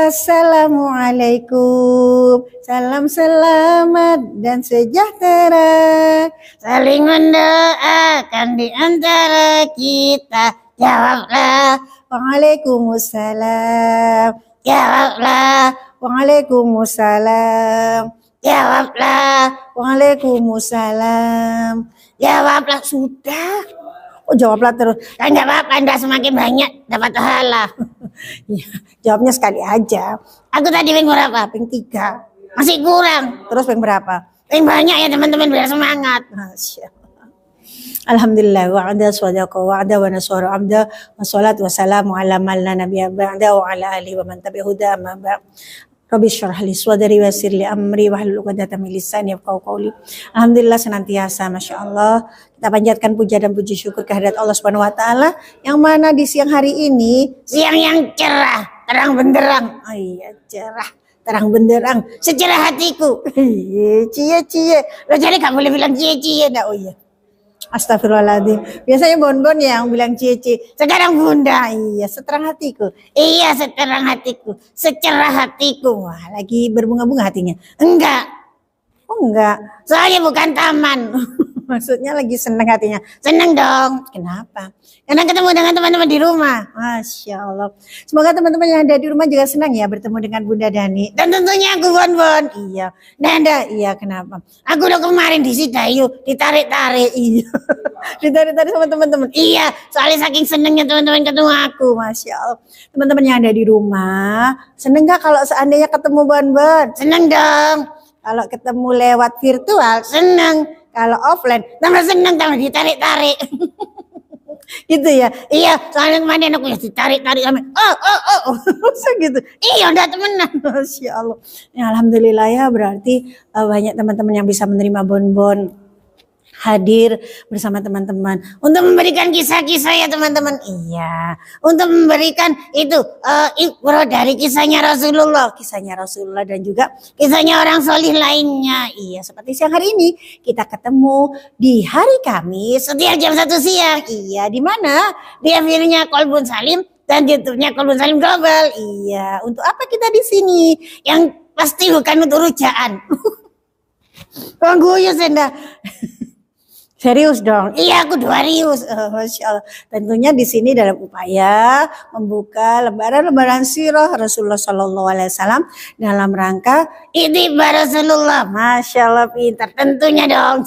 Assalamualaikum, salam selamat dan sejahtera. Saling mendoakan di antara kita. Jawablah, Waalaikumsalam. Jawablah, Waalaikumsalam. Jawablah, Waalaikumsalam. Jawablah, sudah. Oh, jawablah terus. Kan enggak apa-apa, Anda semakin banyak dapat pahala. Ya, jawabnya sekali aja. Aku tadi ping berapa? Ping 3. Masih kurang. Terus ping berapa? Ping banyak ya teman-teman, biar semangat. Masyaallah. Alhamdulillah wa'ada sadaqa wa'ada wa nasara amda wa salatu wassalamu ala man la nabiyya ba'da wa ala alihi wa man tabi'ahu amma ba'd. Rabbi syrah li sadri wa yassir li amri wahlul 'uqdatam min lisani yafqahu qawli. Alhamdulillah senantiasa masyaallah kita panjatkan puja dan puji syukur kehadirat Allah Subhanahu wa taala yang mana di siang hari ini siang yang cerah, terang benderang. Oh iya, cerah, terang benderang secerah hatiku. Cie. Lo jadi gak boleh bilang cie enggak? Oh iya. Astagfirullahaladzim. Biasanya Bon yang bilang cie. Sekarang Bunda. Iya, seterang hatiku. Iya, seterang hatiku. Secerah hatiku. Wah, lagi berbunga-bunga hatinya. Enggak. Oh, enggak. Soalnya bukan taman. Maksudnya lagi seneng hatinya. Seneng dong. Kenapa? Karena ketemu dengan teman-teman di rumah. Masya Allah. Semoga teman-teman yang ada di rumah juga senang ya bertemu dengan Bunda Dani. Dan tentunya aku Bon. Iya. Nanda. Iya, kenapa? Aku udah kemarin di Sidayu. Ditarik-tarik. Iya. Ditarik-tarik sama teman-teman. Iya. Soalnya saking senengnya teman-teman ketemu aku. Masya Allah. Teman-teman yang ada di rumah. Seneng gak kalau seandainya ketemu Bon? Seneng dong. Kalau ketemu lewat virtual. Seneng. Kalau offline, tambah seneng, tambah ditarik-tarik. Gitu ya. Iya, soalnya kemarin aku ya ditarik-tarik sama. Oh. Gitu. Iya, udah temenan. Masya Allah. Ya, alhamdulillah ya, berarti banyak teman-teman yang bisa menerima Bon hadir bersama teman-teman untuk memberikan kisah-kisah ya teman-teman. Iya, untuk memberikan itu ibrah dari kisahnya Rasulullah dan juga kisahnya orang solih lainnya. Iya, seperti siang hari ini kita ketemu di hari Kamis setiap jam 1 siang. Iya, di mana? Di akhirnya Kolbun Salim dan YouTube-nya Kolbun Salim Global. Iya, untuk apa kita di sini? Yang pasti bukan untuk rujaan. Guyus Anda. Serius dong. Iya, aku serius. Masya Allah. Tentunya di sini dalam upaya membuka lembaran sirah Rasulullah Sallallahu Alaihi Wasallam dalam rangka Ittiba Rasulullah. Masya Allah, pintar. Tentunya dong.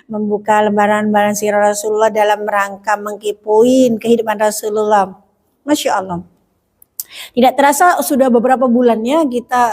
Membuka lembaran sirah Rasulullah dalam rangka mengkipuin kehidupan Rasulullah. Masya Allah. Tidak terasa sudah beberapa bulannya kita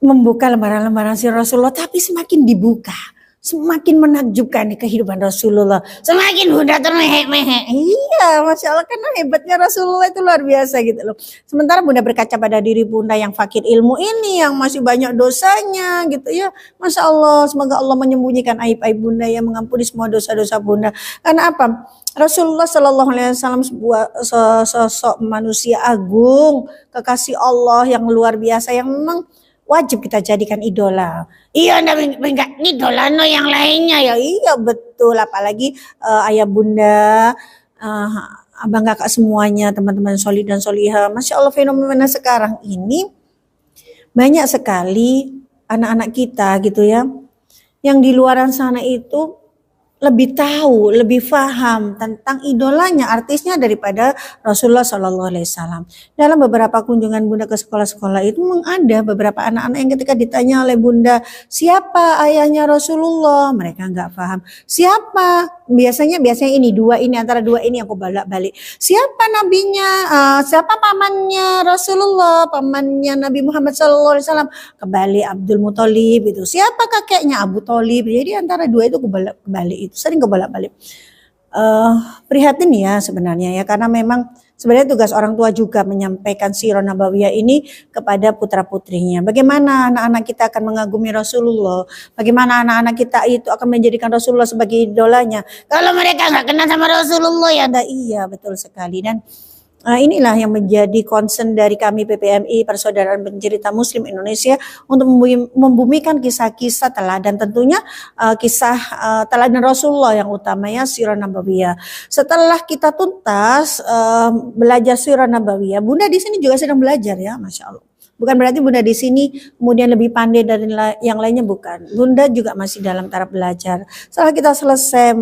membuka lembaran sirah Rasulullah, tapi semakin dibuka. Semakin menakjubkan di kehidupan Rasulullah. Semakin Bunda termehek-mehek. Iya, Masya Allah, karena hebatnya Rasulullah itu luar biasa gitu loh. Sementara Bunda berkaca pada diri Bunda yang fakir ilmu ini, yang masih banyak dosanya gitu ya. Masya Allah, semoga Allah menyembunyikan aib-aib Bunda, yang mengampuni semua dosa-dosa Bunda. Karena apa? Rasulullah Sallallahu Alaihi Wasallam sebuah sosok manusia agung, kekasih Allah yang luar biasa, yang memang wajib kita jadikan idola. Iya, enggak idola no yang lainnya ya. Iya betul, apalagi ayah bunda, abang kakak semuanya, teman-teman solih dan solihah. Masya Allah, fenomena sekarang ini banyak sekali anak-anak kita gitu ya, yang di luaran sana itu lebih tahu, lebih paham tentang idolanya, artisnya daripada Rasulullah Sallallahu Alaihi Wasallam. Dalam beberapa kunjungan Bunda ke sekolah-sekolah itu memang ada beberapa anak-anak yang ketika ditanya oleh Bunda, siapa ayahnya Rasulullah? Mereka nggak paham. Siapa? Biasanya ini antara dua ini yang aku balik. Siapa nabinya? Siapa pamannya Rasulullah? Pamannya Nabi Muhammad Sallallahu Alaihi Wasallam? Kembali Abdul Muthalib itu. Siapa kakeknya? Abu Thalib. Jadi antara dua itu kebalik itu. Sering kebolak-balik. Prihatin ya sebenarnya ya, karena memang sebenarnya tugas orang tua juga menyampaikan sirah nabawiyah ini kepada putra-putrinya. Bagaimana anak-anak kita akan mengagumi Rasulullah, bagaimana anak-anak kita itu akan menjadikan Rasulullah sebagai idolanya. Kalau mereka nggak kenal sama Rasulullah ya, iya betul sekali. Dan Inilah yang menjadi concern dari kami PPMI, Persaudaraan Pencerita Muslim Indonesia, untuk membumikan kisah-kisah teladan, tentunya kisah teladan Rasulullah yang utamanya sirah nabawiyah. Setelah kita tuntas belajar sirah nabawiyah, Bunda di sini juga sedang belajar ya, Masya Allah. Bukan berarti Bunda di sini kemudian lebih pandai dari yang lainnya, bukan. Bunda juga masih dalam taraf belajar. Setelah kita selesai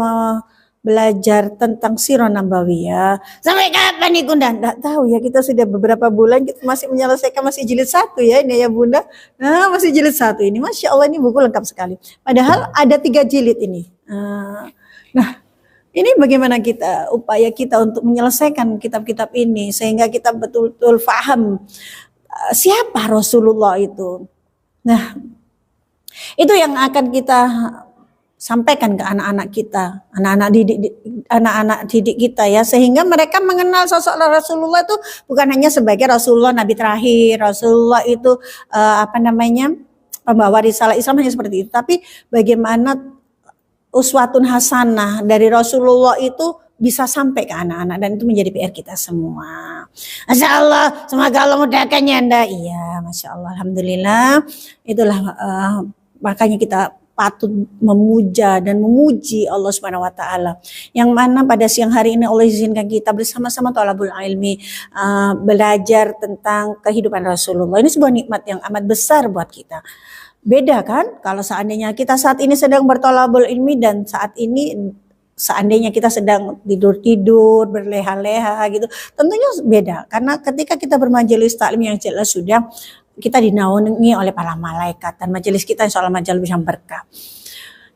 belajar tentang sirah nabawiyah, sampai kapan nih Bunda? Nggak tahu ya, kita sudah beberapa bulan kita masih menyelesaikan, masih jilid 1 ya ini ya Bunda. Nah, masih jilid 1 ini, Masya Allah, ini buku lengkap sekali. Padahal ada 3 jilid ini. Nah, ini bagaimana upaya kita untuk menyelesaikan kitab-kitab ini sehingga kita betul-betul paham siapa Rasulullah itu. Nah, itu yang akan kita sampaikan ke anak-anak kita, anak-anak didik kita ya, sehingga mereka mengenal sosok Rasulullah itu bukan hanya sebagai Rasulullah Nabi terakhir, Rasulullah itu pembawa risalah Islam hanya seperti itu, tapi bagaimana uswatun hasanah dari Rasulullah itu bisa sampai ke anak-anak, dan itu menjadi PR kita semua. Masya Allah, semoga Allah mudahkan ya Anda. Iya, Masya Allah, Alhamdulillah. Itulah makanya kita patut memuja dan memuji Allah Subhanahu wa taala, yang mana pada siang hari ini Allah izinkan kita bersama-sama thalabul ilmi belajar tentang kehidupan Rasulullah. Ini sebuah nikmat yang amat besar buat kita. Beda kan kalau seandainya kita saat ini sedang berthalabul ilmi dan saat ini seandainya kita sedang tidur-tidur, berleha-leha gitu, tentunya beda. Karena ketika kita bermajelis taklim yang jelas sudah kita dinaungi oleh para malaikat, dan majelis kita insya Allah majelis yang berkah.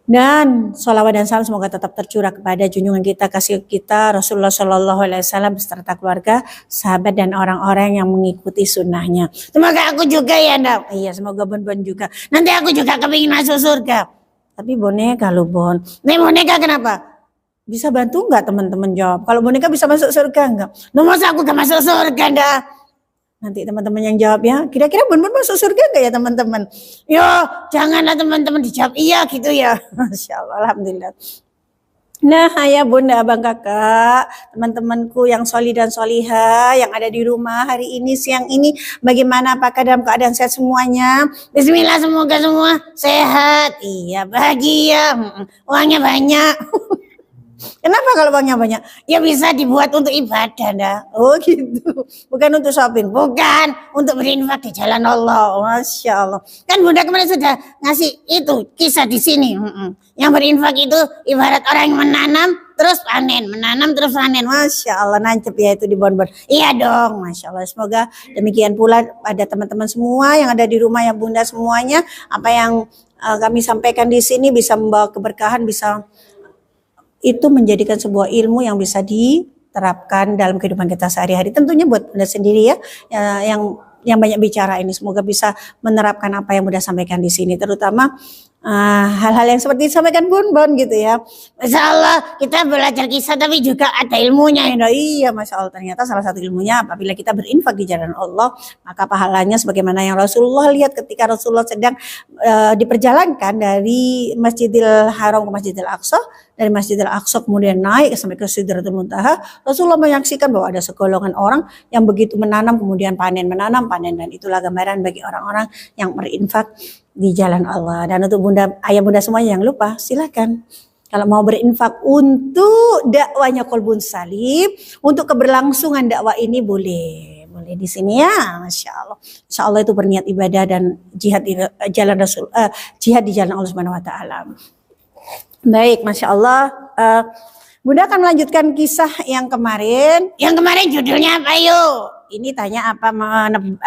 Dan sholawat dan salam semoga tetap tercurah kepada junjungan kita, kasih kita Rasulullah SAW beserta keluarga, sahabat dan orang-orang yang mengikuti sunnahnya. Semoga aku juga ya Ndak. Iya, semoga Bon juga. Nanti aku juga kepingin masuk surga. Tapi boneka lu Bon. Nih boneka kenapa? Bisa bantu nggak teman-teman jawab? Kalau boneka bisa masuk surga nggak? Lu masa aku gak masuk surga Ndak? Nanti teman-teman yang jawab ya, kira-kira Bon masuk surga gak ya teman-teman? Yo, janganlah teman-teman dijawab iya gitu ya. Masya Allah, Alhamdulillah. Nah, ayah, bunda, abang, kakak, teman-temanku yang soli dan soliha yang ada di rumah hari ini, siang ini, bagaimana, apakah dalam keadaan sehat semuanya? Bismillah, semoga semua sehat. Iya, bahagia, uangnya banyak. Kenapa kalau uangnya banyak? Ya bisa dibuat untuk ibadah, dah. Oh gitu. Bukan untuk shopping, bukan untuk berinfak di jalan Allah. Masya Allah. Kan Bunda kemarin sudah ngasih itu kisah di sini. Yang berinfak itu ibarat orang yang menanam terus panen, menanam terus panen. Masya Allah, nancep ya itu di Bon. Iya dong, Masya Allah. Semoga demikian pula pada teman-teman semua yang ada di rumah ya Bunda semuanya. Apa yang kami sampaikan di sini bisa membawa keberkahan, bisa itu menjadikan sebuah ilmu yang bisa diterapkan dalam kehidupan kita sehari-hari. Tentunya buat Bunda sendiri ya, yang banyak bicara ini, semoga bisa menerapkan apa yang Bunda sampaikan di sini, terutama hal-hal yang seperti disampaikan Bon gitu ya. Masya Allah, kita belajar kisah tapi juga ada ilmunya ya. Iya, Masya Allah, ternyata salah satu ilmunya apabila kita berinfak di jalan Allah, maka pahalanya sebagaimana yang Rasulullah lihat ketika Rasulullah sedang diperjalankan dari Masjidil Haram ke Masjidil Aqsa, dari Masjidil Aqsa kemudian naik sampai ke Sidratul Muntaha. Rasulullah menyaksikan bahwa ada segolongan orang yang begitu menanam kemudian panen, menanam panen, dan itulah gambaran bagi orang-orang yang berinfak di jalan Allah. Dan untuk Bunda, ayah Bunda semuanya yang lupa, silakan kalau mau berinfak untuk dakwanya Qalbun Salim, untuk keberlangsungan dakwah ini boleh di sini ya, Masya Allah. Insya Allah itu berniat ibadah dan jihad di jalan Rasul, jihad di jalan Allah Subhanahu Wa Taala. Baik, Masya Allah. Bunda akan melanjutkan kisah yang kemarin. Yang kemarin judulnya apa yuk? Ini tanya apa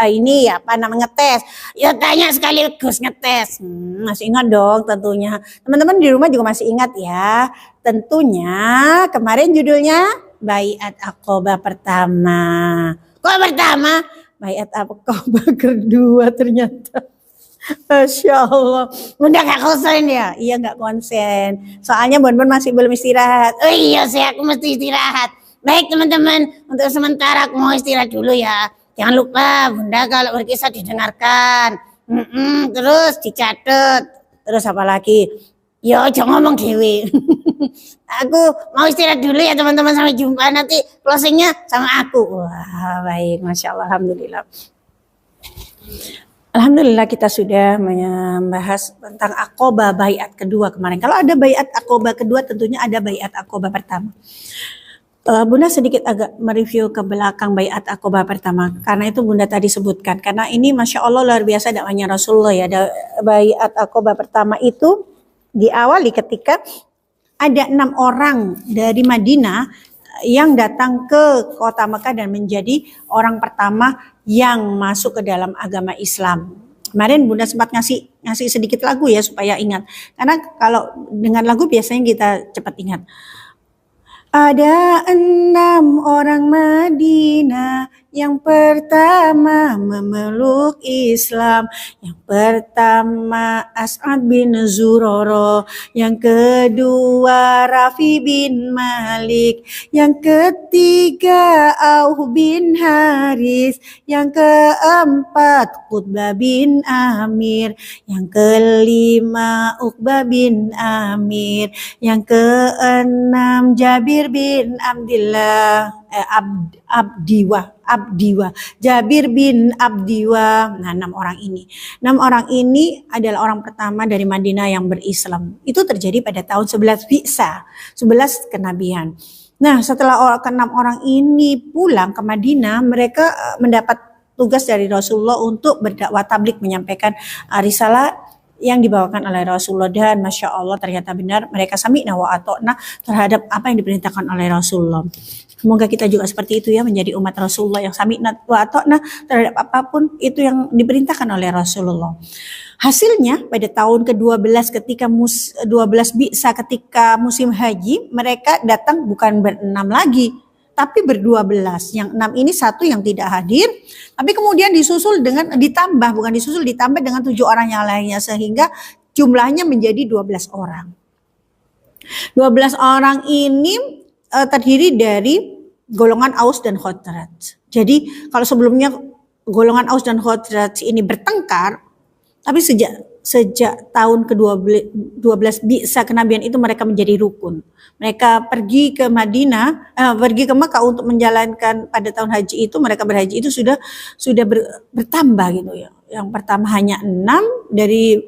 ini apa namanya ngetes? Ya tanya sekaligus ngetes. Masih ingat dong tentunya. Teman-teman di rumah juga masih ingat ya. Tentunya kemarin judulnya Baiat Aqobah pertama. Kok pertama? Baiat Aqobah kedua ternyata. Masya Allah. Bunda gak konsen ya? Iya gak konsen. Soalnya Bon masih belum istirahat. Oh iya sih, aku mesti istirahat. Baik teman-teman, untuk sementara aku mau istirahat dulu ya. Jangan lupa Bunda kalau berkisah didengarkan. Terus dicatat. Terus apa lagi? Yo jangan ngomong dewi. Aku mau istirahat dulu ya teman-teman, sampai jumpa nanti closingnya sama aku. Wah baik, Masya Allah, Alhamdulillah. Alhamdulillah kita sudah membahas tentang akobah baiat kedua kemarin. Kalau ada baiat akobah kedua tentunya ada baiat akobah pertama. Bunda sedikit agak mereview ke belakang baiat akobah pertama karena itu Bunda tadi sebutkan, karena ini Masya Allah luar biasa dakwahnya Rasulullah ya. Baiat akobah pertama itu diawali ketika ada 6 orang dari Madinah yang datang ke kota Mekah dan menjadi orang pertama yang masuk ke dalam agama Islam. Kemarin Bunda sempat ngasih sedikit lagu ya supaya ingat, karena kalau dengan lagu biasanya kita cepat ingat. Ada 6 orang Madinah yang pertama memeluk Islam. Yang pertama As'ad bin Zuroro, yang kedua Rafi bin Malik, yang ketiga Auf bin Haris, yang keempat Qutbah bin Amir, yang kelima Uqbah bin Amir, yang keenam Jabir bin Abdillah Abdiwa, Jabir bin Abdiwa. Nah, 6 orang ini. 6 orang ini adalah orang pertama dari Madinah yang berislam. Itu terjadi pada tahun 11 Bi'sa, 11 kenabian. Nah, setelah ke-6 orang ini pulang ke Madinah, mereka mendapat tugas dari Rasulullah untuk berdakwah tabligh, menyampaikan risalah yang dibawakan oleh Rasulullah, dan Masya Allah ternyata benar mereka sami'na wa ata'na terhadap apa yang diperintahkan oleh Rasulullah. Semoga kita juga seperti itu ya, menjadi umat Rasulullah yang sami'na wa ata'na terhadap apapun itu yang diperintahkan oleh Rasulullah. Hasilnya pada tahun ke-12 ketika 12 Bi'sa, ketika musim haji, mereka datang bukan ber-6 lagi, tapi ber-12. Yang 6 ini satu yang tidak hadir, tapi kemudian ditambah dengan 7 orang yang lainnya, sehingga jumlahnya menjadi 12 orang. 12 orang ini terdiri dari golongan Aus dan Khazraj. Jadi kalau sebelumnya golongan Aus dan Khazraj ini bertengkar, tapi sejak tahun ke-12 Bi'sa kenabian itu mereka menjadi rukun. Mereka pergi ke Mekah untuk menjalankan pada tahun haji itu, mereka berhaji itu sudah bertambah gitu ya. Yang pertama hanya 6 dari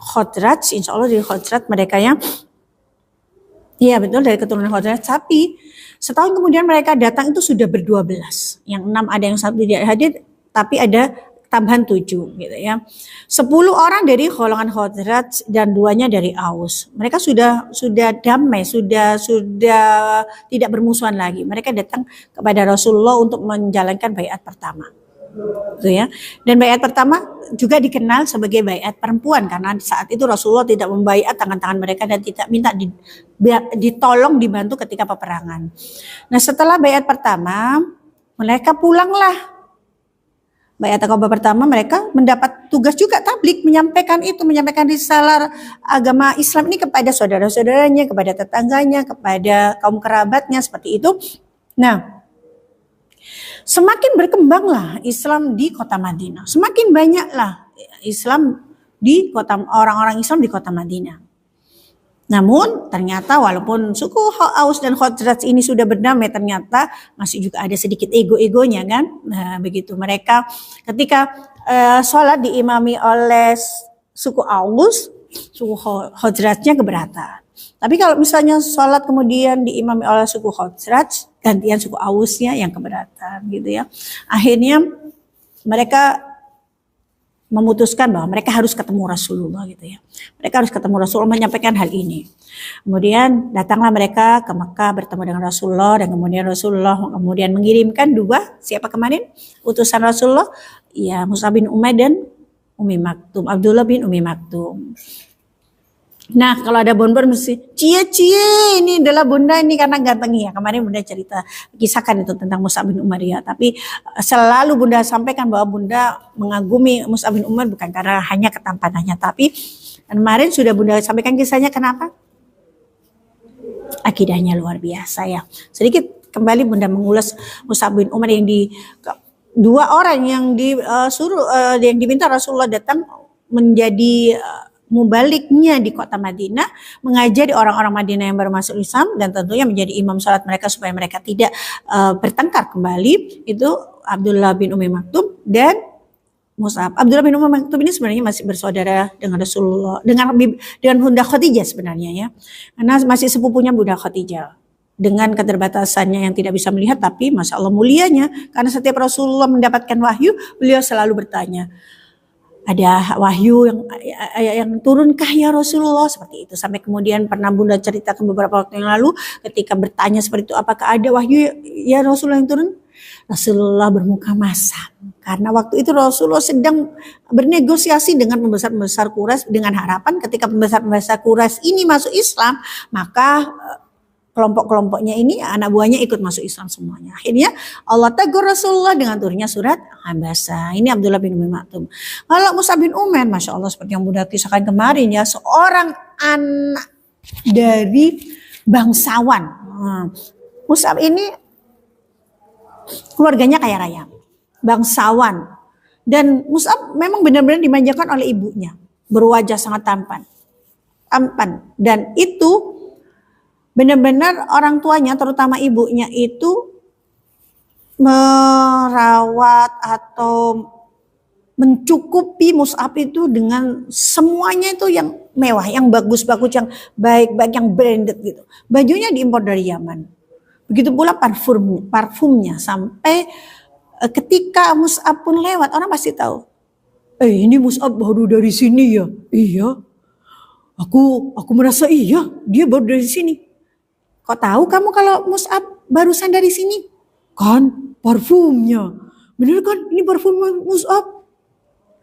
Khazraj, insya Allah dari Khazraj mereka yang iya betul dari keturunan Khazraj, tapi setahun kemudian mereka datang itu sudah ber-12. Yang 6 ada yang satu tidak hadir, tapi ada tambahan 7 gitu ya. 10 orang dari golongan Khazraj dan 2-nya dari Aus. Mereka sudah damai, sudah tidak bermusuhan lagi. Mereka datang kepada Rasulullah untuk menjalankan baiat pertama. Gitu ya. Dan baiat pertama juga dikenal sebagai baiat perempuan karena saat itu Rasulullah tidak membaiat tangan-tangan mereka dan tidak minta ditolong dibantu ketika peperangan. Nah, setelah baiat pertama, mereka pulanglah. Baiat akobah pertama mereka mendapat tugas juga tabligh, menyampaikan risalah agama Islam ini kepada saudara-saudaranya, kepada tetangganya, kepada kaum kerabatnya, seperti itu. Nah, semakin berkembanglah Islam di kota Madinah, semakin banyaklah orang-orang Islam di kota Madinah. Namun ternyata walaupun suku Aus dan Khazraj ini sudah berdamai, ternyata masih juga ada sedikit ego-egonya kan. Nah, begitu mereka ketika sholat diimami oleh suku Aus, suku Khazrajnya keberatan. Tapi kalau misalnya sholat kemudian diimami oleh suku Khazraj, gantian suku Ausnya yang keberatan gitu ya. Akhirnya mereka memutuskan bahwa mereka harus ketemu Rasulullah gitu ya. Mereka harus ketemu Rasulullah, menyampaikan hal ini. Kemudian datanglah mereka ke Mekah bertemu dengan Rasulullah, dan kemudian Rasulullah mengirimkan 2, siapa kemarin utusan Rasulullah? Ya, Mus'ab bin Umair dan Umi Maktum, Abdullah bin Umi Maktum. Nah, kalau ada bonbon mesti cie ini adalah bunda ini karena gantengnya. Kemarin bunda kisahkan itu tentang Mus'ab bin Umair ya. Tapi selalu bunda sampaikan bahwa bunda mengagumi Mus'ab bin Umair bukan karena hanya ketampanannya, tapi kemarin sudah bunda sampaikan kisahnya. Kenapa? Akidahnya luar biasa ya. Sedikit kembali bunda mengulas Mus'ab bin Umair yang 2 orang yang yang diminta Rasulullah datang menjadi mubaliknya di kota Madinah, mengajari orang-orang Madinah yang baru masuk Islam dan tentunya menjadi imam salat mereka supaya mereka tidak bertengkar kembali, itu Abdullah bin Umi Maktum dan Mus'ab. Abdullah bin Umi Maktum ini sebenarnya masih bersaudara dengan Rasulullah, dengan Bunda Khadijah sebenarnya ya, karena masih sepupunya Bunda Khadijah. Dengan keterbatasannya yang tidak bisa melihat, tapi masya Allah mulianya, karena setiap Rasulullah mendapatkan wahyu, beliau selalu bertanya, ada wahyu yang turunkah ya Rasulullah, seperti itu. Sampai kemudian pernah Bunda ceritakan beberapa waktu yang lalu ketika bertanya seperti itu, apakah ada wahyu ya Rasulullah yang turun? Rasulullah bermuka masam karena waktu itu Rasulullah sedang bernegosiasi dengan pembesar-pembesar Quraisy dengan harapan ketika pembesar-pembesar Quraisy ini masuk Islam, maka kelompok-kelompoknya ini, anak buahnya ikut masuk Islam semuanya. Akhirnya Allah tegur Rasulullah dengan turunnya surat Abasa. Ini Abdullah bin Umi Maktum. Kalau Mus'ab bin Umair, masya Allah seperti yang Bunda kisahkan kemarin ya, seorang anak dari bangsawan. Mus'ab ini keluarganya kaya raya, bangsawan. Dan Mus'ab memang benar-benar dimanjakan oleh ibunya, berwajah sangat tampan. Dan itu benar-benar orang tuanya, terutama ibunya itu merawat atau mencukupi Mus'ab itu dengan semuanya itu yang mewah, yang bagus-bagus, yang baik-baik, yang branded gitu. Bajunya diimpor dari Yaman. Begitu pula parfumnya, sampai ketika Mus'ab pun lewat, orang pasti tahu. Ini Mus'ab baru dari sini ya? Iya. Aku merasa iya, dia baru dari sini. Kok tahu kamu kalau Mus'ab barusan dari sini? Kan parfumnya. Bener kan ini parfum Mus'ab?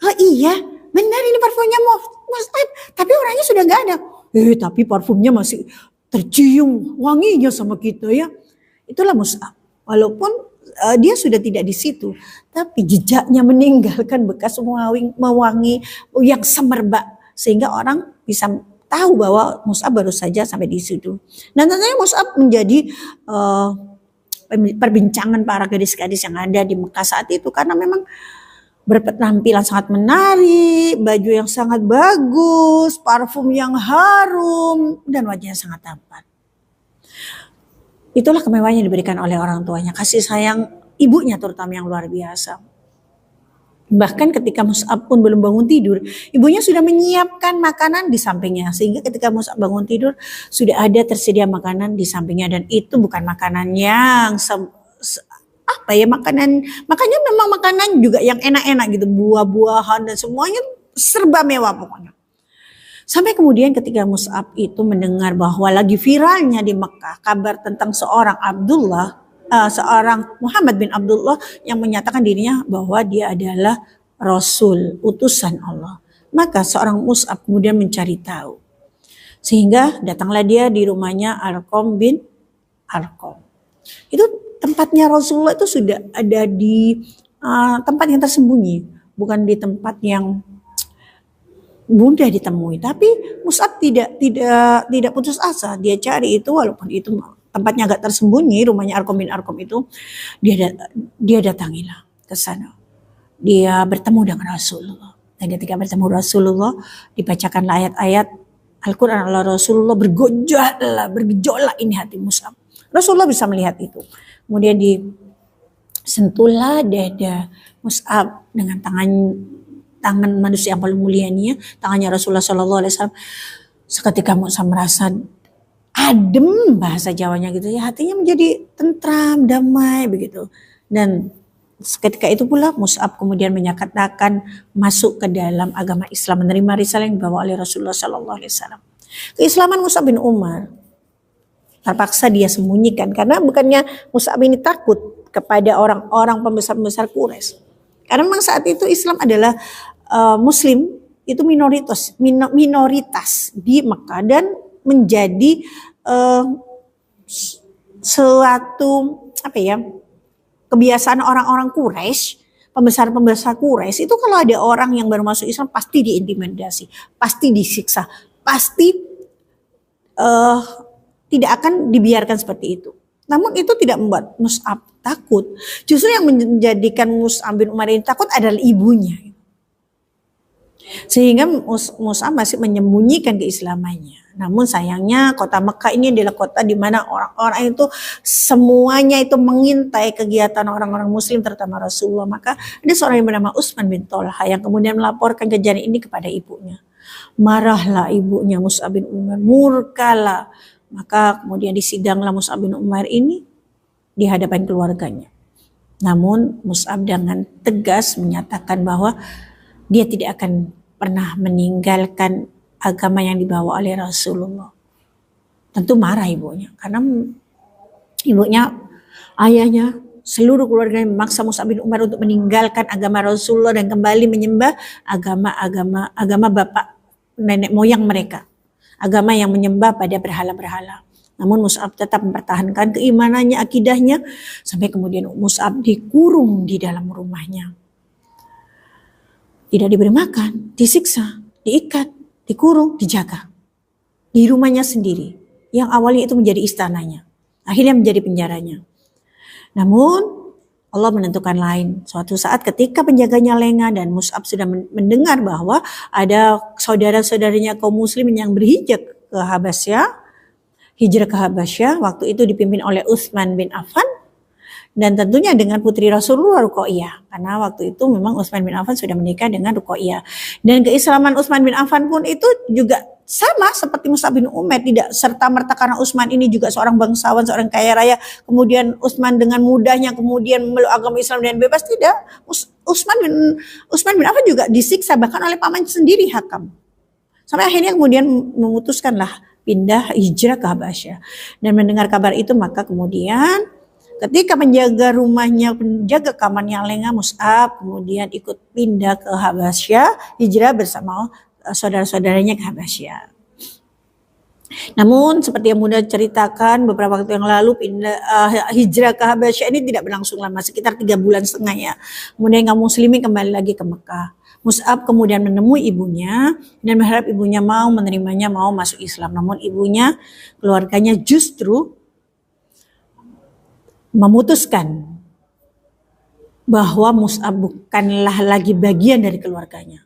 Oh iya, benar ini parfumnya Mus'ab. Tapi orangnya sudah gak ada. Tapi parfumnya masih tercium wanginya sama kita ya. Itulah Mus'ab. Walaupun dia sudah tidak di situ, tapi jejaknya meninggalkan bekas mewangi yang semerbak. Sehingga orang bisa tahu bahwa Mus'ab baru saja sampai di situ. Dan tentunya Mus'ab menjadi perbincangan para gadis-gadis yang ada di Mekah saat itu, karena memang berpenampilan sangat menarik, baju yang sangat bagus, parfum yang harum, dan wajahnya sangat tampan. Itulah kemewahan yang diberikan oleh orang tuanya, kasih sayang ibunya terutama yang luar biasa. Bahkan ketika Mus'ab pun belum bangun tidur, ibunya sudah menyiapkan makanan di sampingnya. Sehingga ketika Mus'ab bangun tidur, sudah ada tersedia makanan di sampingnya. Dan itu bukan makanan yang makanya memang makanan juga yang enak-enak gitu. Buah-buahan dan semuanya serba mewah pokoknya. Sampai kemudian ketika Mus'ab itu mendengar bahwa lagi viralnya di Mekah kabar tentang seorang Muhammad bin Abdullah yang menyatakan dirinya bahwa dia adalah Rasul, utusan Allah. Maka seorang Mus'ab kemudian mencari tahu. Sehingga datanglah dia di rumahnya Arqam bin Arqam. Itu tempatnya Rasulullah itu sudah ada di tempat yang tersembunyi. Bukan di tempat yang mudah ditemui. Tapi Mus'ab tidak putus asa. Dia cari itu walaupun itu tempatnya agak tersembunyi, rumahnya Arqam bin Arqam itu, dia datangilah ke sana. Dia bertemu dengan Rasulullah. Dan ketika bertemu Rasulullah, dibacakanlah ayat-ayat Al-Quran oleh Rasulullah, bergejolak ini hati Mus'ab. Rasulullah bisa melihat itu. Kemudian disentuhlah dada Mus'ab dengan tangan manusia yang paling mulia ini, tangannya Rasulullah SAW. Seketika Mus'ab merasa adem, bahasa Jawanya gitu ya, hatinya menjadi tentram, damai begitu. Dan ketika itu pula Mus'ab kemudian menyatakan masuk ke dalam agama Islam, menerima risalah yang dibawa oleh Rasulullah SAW. Keislaman Mus'ab bin Umar terpaksa dia sembunyikan, karena bukannya Mus'ab ini takut kepada orang-orang pembesar-pembesar Quraisy. Karena memang saat itu Islam adalah Muslim itu minoritas di Mekah dan menjadi suatu kebiasaan orang-orang Quraisy, pembesar-pembesar Quraisy itu kalau ada orang yang baru masuk Islam pasti diintimidasi, pasti disiksa, pasti tidak akan dibiarkan seperti itu. Namun itu tidak membuat Mus'ab takut. Justru yang menjadikan Mus'ab bin Umar ini takut adalah ibunya. Sehingga Mus'ab masih menyembunyikan keislamannya. Namun sayangnya kota Mekah ini adalah kota di mana orang-orang itu semuanya itu mengintai kegiatan orang-orang muslim terutama Rasulullah. Maka ada seorang yang bernama Utsman bin Tolha yang kemudian melaporkan kejadian ini kepada ibunya. Marahlah ibunya Mus'ab bin Umair, murkalah. Maka kemudian disidanglah Mus'ab bin Umair ini di hadapan keluarganya. Namun Mus'ab dengan tegas menyatakan bahwa dia tidak akan pernah meninggalkan agama yang dibawa oleh Rasulullah. Tentu marah ibunya karena ibunya, ayahnya, seluruh keluarga memaksa Mus'ab bin Umair untuk meninggalkan agama Rasulullah dan kembali menyembah agama bapak nenek moyang mereka, agama yang menyembah pada berhala-berhala. Namun Mus'ab tetap mempertahankan keimanannya, akidahnya, sampai kemudian Mus'ab dikurung di dalam rumahnya. Tidak diberi makan, disiksa, diikat, dikurung, dijaga. Di rumahnya sendiri, yang awalnya itu menjadi istananya, akhirnya menjadi penjaranya. Namun Allah menentukan lain. Suatu saat ketika penjaganya lengah dan Mus'ab sudah mendengar bahwa ada saudara-saudaranya kaum muslimin yang berhijrah ke Habasyah, waktu itu dipimpin oleh Utsman bin Affan, dan tentunya dengan putri Rasulullah Ruqayyah, karena waktu itu memang Utsman bin Affan sudah menikah dengan Ruqayyah. Dan keislaman Utsman bin Affan pun itu juga sama seperti Mus'ab bin Umair, tidak serta-merta karena Utsman ini juga seorang bangsawan, seorang kaya raya, kemudian Utsman dengan mudahnya kemudian memeluk agama Islam dan bebas. Tidak. Utsman bin Affan juga disiksa bahkan oleh pamannya sendiri, Hakam. Sampai akhirnya kemudian memutuskanlah pindah hijrah ke Habasyah. Dan mendengar kabar itu maka kemudian ketika penjaga rumahnya, penjaga kamarnya lengah, Mus'ab kemudian ikut pindah ke Habasyah, hijrah bersama saudara-saudaranya ke Habasyah. Namun seperti yang Bunda ceritakan beberapa waktu yang lalu, hijrah ke Habasyah ini tidak berlangsung lama, sekitar 3,5 bulan ya. Kemudian kaum muslimin kembali lagi ke Mekah. Mus'ab kemudian menemui ibunya dan berharap ibunya mau menerimanya, mau masuk Islam. Namun ibunya, keluarganya justru memutuskan bahwa Mus'ab bukanlah lagi bagian dari keluarganya.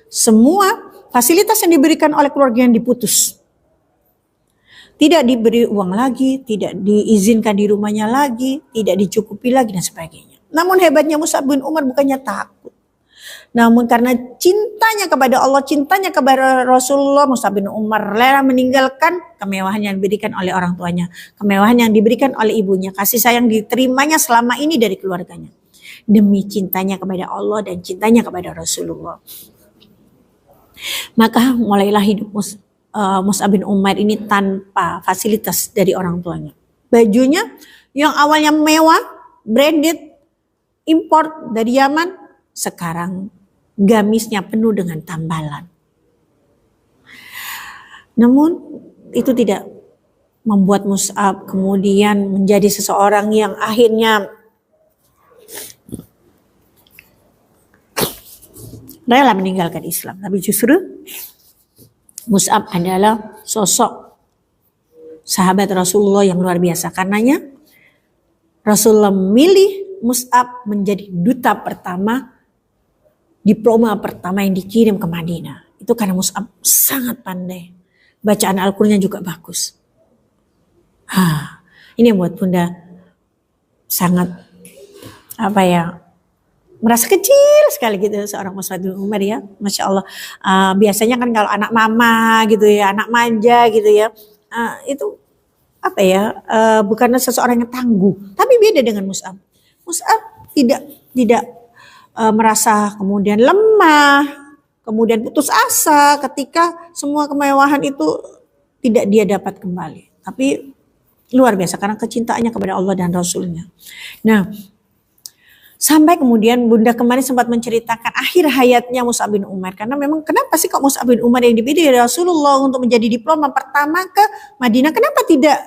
Semua fasilitas yang diberikan oleh keluarga yang diputus. Tidak diberi uang lagi, tidak diizinkan di rumahnya lagi, tidak dicukupi lagi dan sebagainya. Namun hebatnya Mus'ab bin Umar bukannya takut. Namun karena cintanya kepada Allah, cintanya kepada Rasulullah, Mus'ab bin Umar rela meninggalkan kemewahan yang diberikan oleh orang tuanya, kemewahan yang diberikan oleh ibunya, kasih sayang diterimanya selama ini dari keluarganya, demi cintanya kepada Allah dan cintanya kepada Rasulullah. Maka mulailah hidup Mus'ab bin Umair ini tanpa fasilitas dari orang tuanya. Bajunya yang awalnya mewah, branded, import dari Yaman, sekarang gamisnya penuh dengan tambalan. Namun itu tidak membuat Mus'ab kemudian menjadi seseorang yang akhirnya rela meninggalkan Islam. Tapi justru Mus'ab adalah sosok sahabat Rasulullah yang luar biasa. Karenanya Rasulullah memilih Mus'ab menjadi duta pertama, diploma pertama yang dikirim ke Madinah. Itu karena Mus'ab sangat pandai. Bacaan Al-Qur'annya juga bagus. Ini yang buat Bunda sangat merasa kecil sekali gitu seorang Mus'ab bin Umair ya. Masya Allah. Biasanya kan kalau anak mama gitu ya, anak manja gitu ya, itu bukanlah seseorang yang tangguh. Tapi beda dengan Mus'ab. Mus'ab tidak merasa kemudian lemah, kemudian putus asa ketika semua kemewahan itu tidak dia dapat kembali. Tapi luar biasa karena kecintaannya kepada Allah dan Rasulnya. Nah, sampai kemudian Bunda kemarin sempat menceritakan akhir hayatnya Mus'ab bin Umair. Karena memang kenapa sih kok Mus'ab bin Umair yang dipilih dari Rasulullah untuk menjadi diploma pertama ke Madinah? Kenapa tidak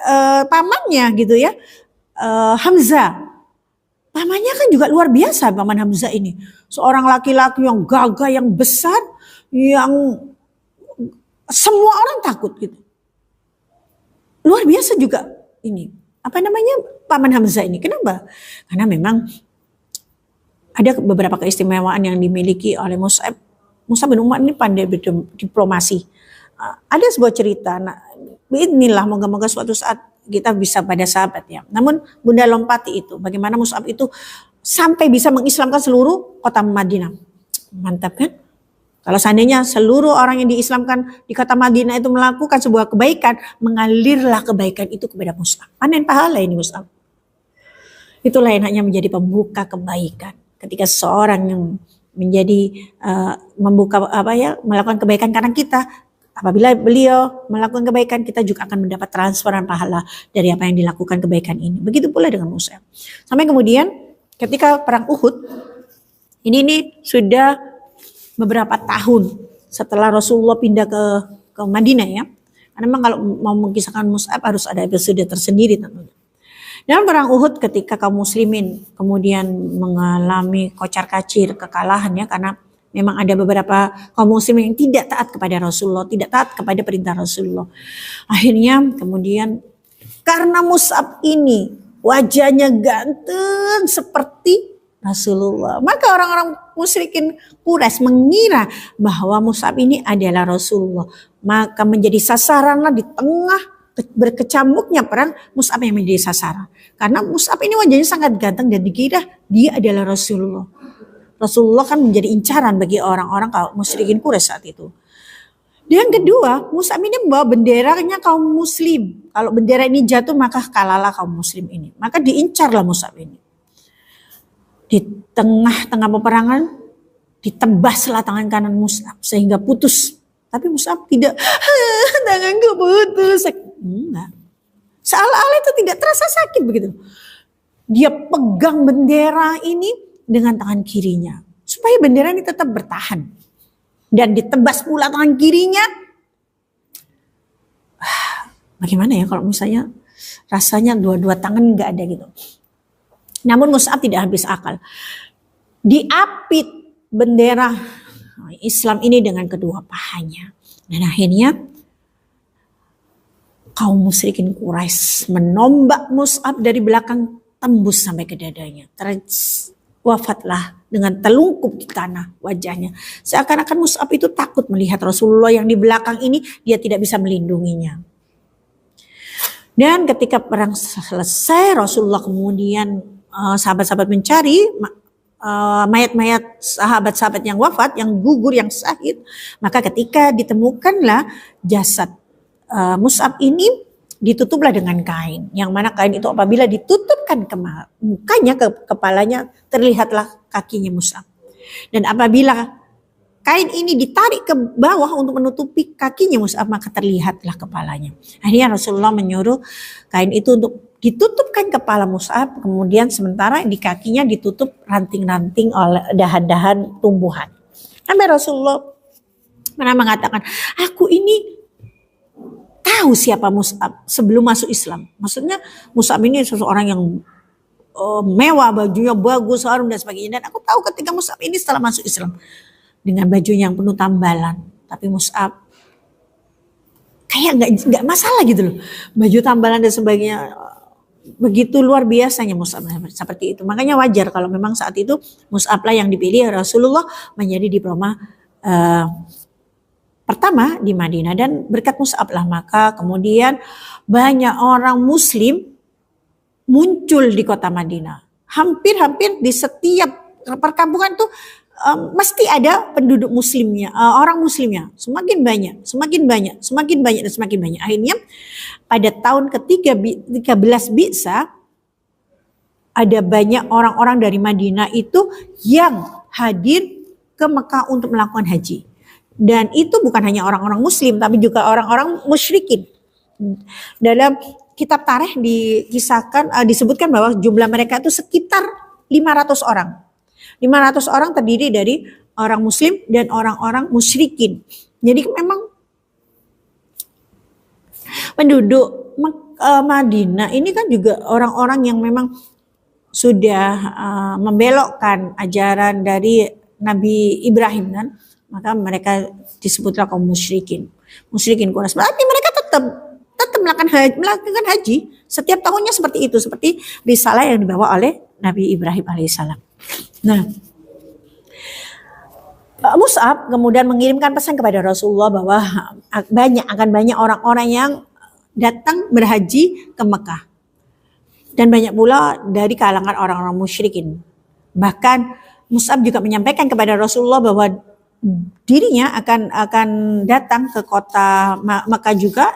pamannya gitu ya, Hamzah? Pamannya kan juga luar biasa, Paman Hamzah ini. Seorang laki-laki yang gagah, yang besar, yang semua orang takut gitu. Luar biasa juga ini. Paman Hamzah ini. Kenapa? Karena memang ada beberapa keistimewaan yang dimiliki oleh Mus'ab Mus'ab bin Umair ini pandai berdiplomasi. Ada sebuah cerita, nah, inilah moga-moga suatu saat kita bisa pada sahabat ya. Namun Bunda lompati itu, bagaimana Mus'ab itu sampai bisa mengislamkan seluruh kota Madinah. Mantap kan? Kalau seandainya seluruh orang yang diislamkan di kota Madinah itu melakukan sebuah kebaikan, mengalirlah kebaikan itu kepada Mus'ab. Panen pahala ini Mus'ab. Itulah yang hanya menjadi pembuka kebaikan. Ketika seseorang yang menjadi melakukan kebaikan karena kita, apabila beliau melakukan kebaikan, kita juga akan mendapat transferan pahala dari apa yang dilakukan kebaikan ini. Begitu pula dengan Mus'ab. Sampai kemudian ketika perang Uhud, ini sudah beberapa tahun setelah Rasulullah pindah ke Madinah ya. Karena memang kalau mau mengisahkan Mus'ab harus ada episode tersendiri tentunya. Dalam perang Uhud ketika kaum muslimin kemudian mengalami kocar-kacir kekalahan ya, karena memang ada beberapa kaum muslimin yang tidak taat kepada Rasulullah, tidak taat kepada perintah Rasulullah. Akhirnya kemudian karena Mus'ab ini wajahnya ganteng seperti Rasulullah, maka orang-orang musyrikin Quraisy mengira bahwa Mus'ab ini adalah Rasulullah. Maka menjadi sasaranlah di tengah berkecamuknya perang, Mus'ab yang menjadi sasaran. Karena Mus'ab ini wajahnya sangat ganteng dan dikira dia adalah Rasulullah. Rasulullah kan menjadi incaran bagi orang-orang kaum musyrikin Quraisy saat itu. Dan kedua, Mus'ab ini membawa benderanya kaum muslim. Kalau bendera ini jatuh maka kalahlah kaum muslim ini. Maka diincarlah Mus'ab ini. Di tengah-tengah peperangan ditebaslah tangan kanan Mus'ab sehingga putus. Tapi Mus'ab tidak, tanganku putus. Enggak. Seolah-olah itu tidak terasa sakit begitu. Dia pegang bendera ini dengan tangan kirinya. Supaya bendera ini tetap bertahan. Dan ditebas pula tangan kirinya. Bagaimana ya kalau misalnya rasanya dua-dua tangan enggak ada gitu. Namun Mus'ab tidak habis akal. Diapit bendera Islam ini dengan kedua pahanya. Dan akhirnya kaum musyrikin Quraisy menombak Mus'ab dari belakang tembus sampai ke dadanya. Wafatlah dengan telungkup di tanah wajahnya. Seakan-akan Mus'ab itu takut melihat Rasulullah yang di belakang ini, dia tidak bisa melindunginya. Dan ketika perang selesai, Rasulullah kemudian sahabat-sahabat mencari mayat-mayat sahabat-sahabat yang wafat, yang gugur, yang syahid. Maka ketika ditemukanlah jasad Mus'ab ini, ditutuplah dengan kain. Yang mana kain itu apabila ditutupkan ke mukanya, ke kepalanya, terlihatlah kakinya Mus'ab. Dan apabila kain ini ditarik ke bawah untuk menutupi kakinya Mus'ab, maka terlihatlah kepalanya. Akhirnya Rasulullah menyuruh kain itu untuk ditutupkan kepala Mus'ab, kemudian sementara di kakinya ditutup ranting-ranting oleh dahan-dahan tumbuhan. Sampai Rasulullah pernah mengatakan, aku ini tahu siapa Mus'ab sebelum masuk Islam. Maksudnya Mus'ab ini seseorang yang mewah, bajunya bagus, harum dan sebagainya. Dan aku tahu ketika Mus'ab ini setelah masuk Islam dengan bajunya yang penuh tambalan. Tapi Mus'ab kayak nggak masalah gitu loh. Baju tambalan dan sebagainya begitu luar biasanya Mus'ab seperti itu. Makanya wajar kalau memang saat itu Mus'ab lah yang dipilih Rasulullah menjadi diploma pertama di Madinah. Dan berkat Mus'ab lah maka kemudian banyak orang muslim muncul di kota Madinah. Hampir-hampir di setiap perkampungan tuh mesti ada penduduk muslimnya, orang muslimnya. Semakin banyak, semakin banyak, semakin banyak dan semakin banyak. Akhirnya pada tahun ke-13 Bi'sah ada banyak orang-orang dari Madinah itu yang hadir ke Mekah untuk melakukan haji. Dan itu bukan hanya orang-orang muslim tapi juga orang-orang musyrikin. Dalam kitab tarikh dikisahkan disebutkan bahwa jumlah mereka itu sekitar 500 orang. 500 orang terdiri dari orang muslim dan orang-orang musyrikin. Jadi memang penduduk Madinah ini kan juga orang-orang yang memang sudah membelokkan ajaran dari Nabi Ibrahim kan. Maka mereka disebutlah kaum musyrikin. Musyrikin Quraisy. Berarti mereka tetap melakukan haji. Setiap tahunnya seperti itu. Seperti risalah yang dibawa oleh Nabi Ibrahim alaihissalam. Nah, Mus'ab kemudian mengirimkan pesan kepada Rasulullah bahwa akan banyak orang-orang yang datang berhaji ke Mekah. Dan banyak pula dari kalangan orang-orang musyrikin. Bahkan Mus'ab juga menyampaikan kepada Rasulullah bahwa dirinya akan datang ke kota Mekah juga,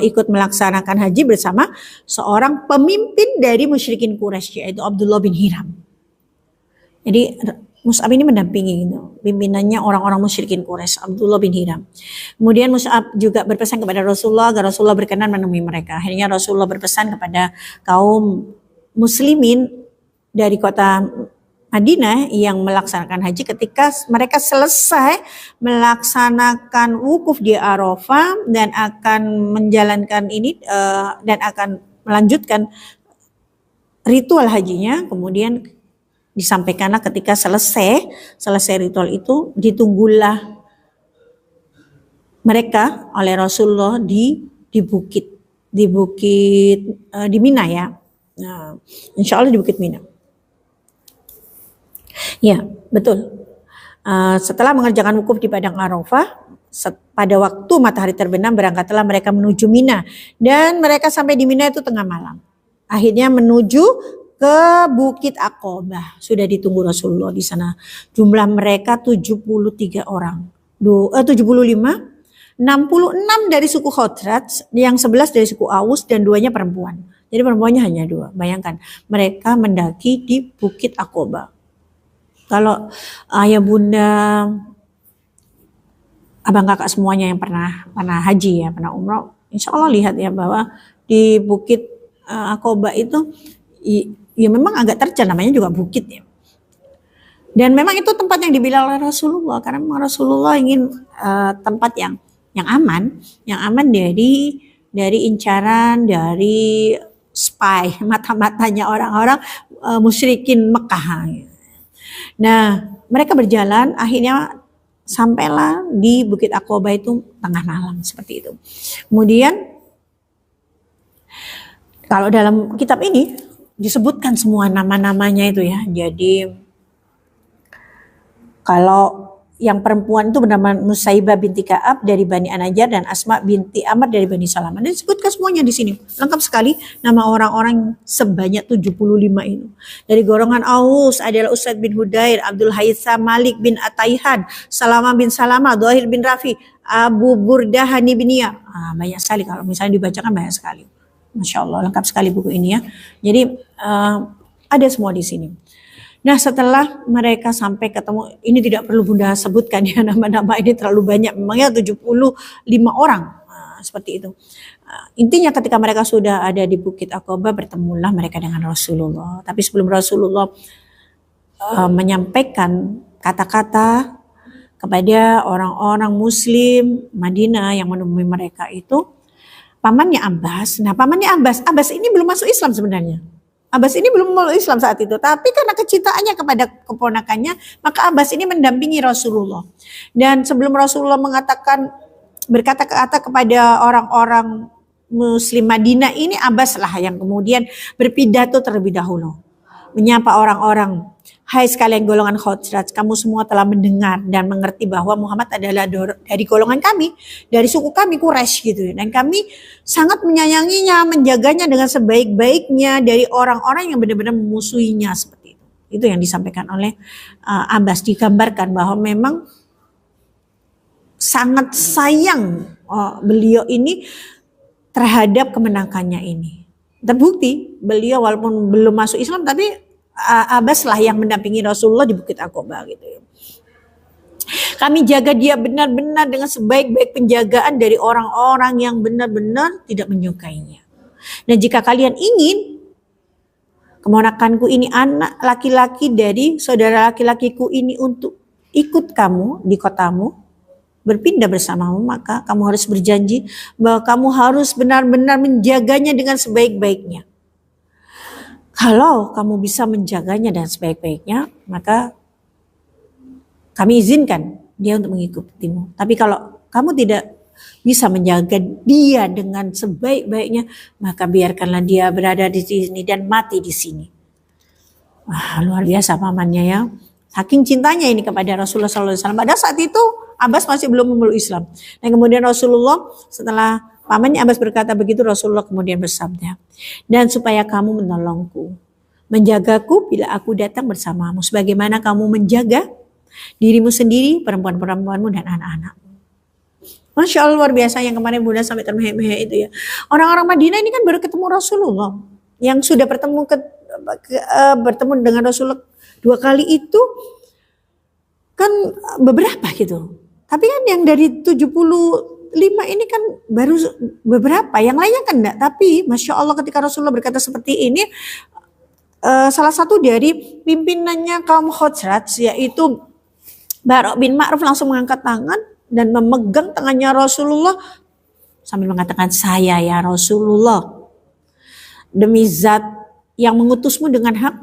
ikut melaksanakan haji bersama seorang pemimpin dari musyrikin Quraisy, yaitu Abdullah bin Hiram. Jadi Mus'ab ini mendampingi gitu, pimpinannya orang-orang musyrikin Quraisy, Abdullah bin Hiram. Kemudian Mus'ab juga berpesan kepada Rasulullah agar Rasulullah berkenan menemui mereka. Akhirnya Rasulullah berpesan kepada kaum muslimin dari kota Madinah yang melaksanakan haji, ketika mereka selesai melaksanakan wukuf di Arafah dan akan menjalankan ini dan akan melanjutkan ritual hajinya, kemudian disampaikanlah ketika selesai ritual itu, ditunggulah mereka oleh Rasulullah di bukit di Mina ya. Nah, insya Allah di Bukit Mina. Ya, betul. Setelah mengerjakan wukuf di Padang Arafah, pada waktu matahari terbenam berangkatlah mereka menuju Mina, dan mereka sampai di Mina itu tengah malam. Akhirnya menuju ke Bukit Aqobah. Sudah ditunggu Rasulullah di sana. Jumlah mereka 73 orang. 75, 66 dari suku Khazraj, yang 11 dari suku Aus, dan 2-nya perempuan. Jadi perempuannya hanya 2. Bayangkan, mereka mendaki di Bukit Aqobah. Kalau ayah bunda, abang kakak semuanya yang pernah haji ya, pernah umroh, insya Allah lihat ya bahwa di Bukit Aqobah itu ya memang agak terjal, namanya juga bukit ya. Dan memang itu tempat yang dibilang oleh Rasulullah, karena memang Rasulullah ingin tempat yang aman dari incaran, dari spy, mata-matanya orang-orang musyrikin Mekah. Nah, mereka berjalan, akhirnya sampailah di Bukit Aqobah itu tengah malam seperti itu. Kemudian kalau dalam kitab ini disebutkan semua nama-namanya itu ya. Jadi kalau yang perempuan itu bernama Nusaibah binti Ka'ab dari Bani An-Najjar dan Asma binti Amr dari Bani Salamah. Dan disebutkan semuanya di sini. Lengkap sekali nama orang-orang sebanyak 75 itu. Dari golongan Aus adalah Usaid bin Hudair, Abdul Haytham, Malik bin Ataihan, Salamah bin Salamah, Dhahir bin Rafi, Abu Burdah Hani bin Iyah. Banyak sekali, kalau misalnya dibacakan banyak sekali. Masya Allah, lengkap sekali buku ini ya. Jadi ada semua di sini. Nah, setelah mereka sampai ketemu, ini tidak perlu Bunda sebutkan ya, nama-nama ini terlalu banyak, memangnya 75 orang, seperti itu. Intinya ketika mereka sudah ada di Bukit Aqobah, bertemulah mereka dengan Rasulullah. Tapi sebelum Rasulullah menyampaikan kata-kata kepada orang-orang Muslim Madinah yang menemui mereka itu, pamannya Abbas. Nah, pamannya Abbas ini belum masuk Islam sebenarnya. Abbas ini belum masuk Islam saat itu, tapi karena kecintaannya kepada keponakannya, maka Abbas ini mendampingi Rasulullah. Dan sebelum Rasulullah berkata-kata kepada orang-orang Muslim Madinah ini, Abbas lah yang kemudian berpidato terlebih dahulu, menyapa orang-orang, hai sekalian golongan Khazraj, kamu semua telah mendengar dan mengerti bahwa Muhammad adalah dari golongan kami, dari suku kami Quraisy gitu. Dan kami sangat menyayanginya, menjaganya dengan sebaik-baiknya dari orang-orang yang benar-benar memusuhinya, seperti itu. Itu yang disampaikan oleh Abbas, digambarkan bahwa memang sangat sayang beliau ini terhadap kemenangannya ini. Terbukti beliau walaupun belum masuk Islam, tapi Abbas lah yang mendampingi Rasulullah di Bukit Aqobah gitu ya. Kami jaga dia benar-benar dengan sebaik-baik penjagaan dari orang-orang yang benar-benar tidak menyukainya. Dan jika kalian ingin keponakanku ini, anak laki-laki dari saudara laki-lakiku ini, untuk ikut kamu di kotamu, berpindah bersamamu, maka kamu harus berjanji bahwa kamu harus benar-benar menjaganya dengan sebaik-baiknya. Kalau kamu bisa menjaganya dengan sebaik-baiknya, maka kami izinkan dia untuk mengikutimu. Tapi kalau kamu tidak bisa menjaga dia dengan sebaik-baiknya, maka biarkanlah dia berada di sini dan mati di sini. Wah, luar biasa pamannya ya. Saking cintanya ini kepada Rasulullah SAW. Pada saat itu Abbas masih belum memeluk Islam. Dan kemudian Rasulullah setelah pamannya Abbas berkata begitu, Rasulullah kemudian bersabda, dan supaya kamu menolongku, menjagaku bila aku datang bersamamu, sebagaimana kamu menjaga dirimu sendiri, perempuan-perempuanmu dan anak-anakmu. Masya Allah, luar biasa yang kemarin Bunda sampai termehek-mehek itu ya. Orang-orang Madinah ini kan baru ketemu Rasulullah. Yang sudah bertemu dengan Rasulullah 2 kali itu kan beberapa gitu. Tapi kan yang dari 75 ini kan baru beberapa, yang lainnya kan enggak. Tapi Masya Allah ketika Rasulullah berkata seperti ini, salah satu dari pimpinannya kaum Khazraj yaitu Bara' bin Ma'ruf langsung mengangkat tangan dan memegang tangannya Rasulullah sambil mengatakan, saya ya Rasulullah, demi zat yang mengutusmu dengan hak,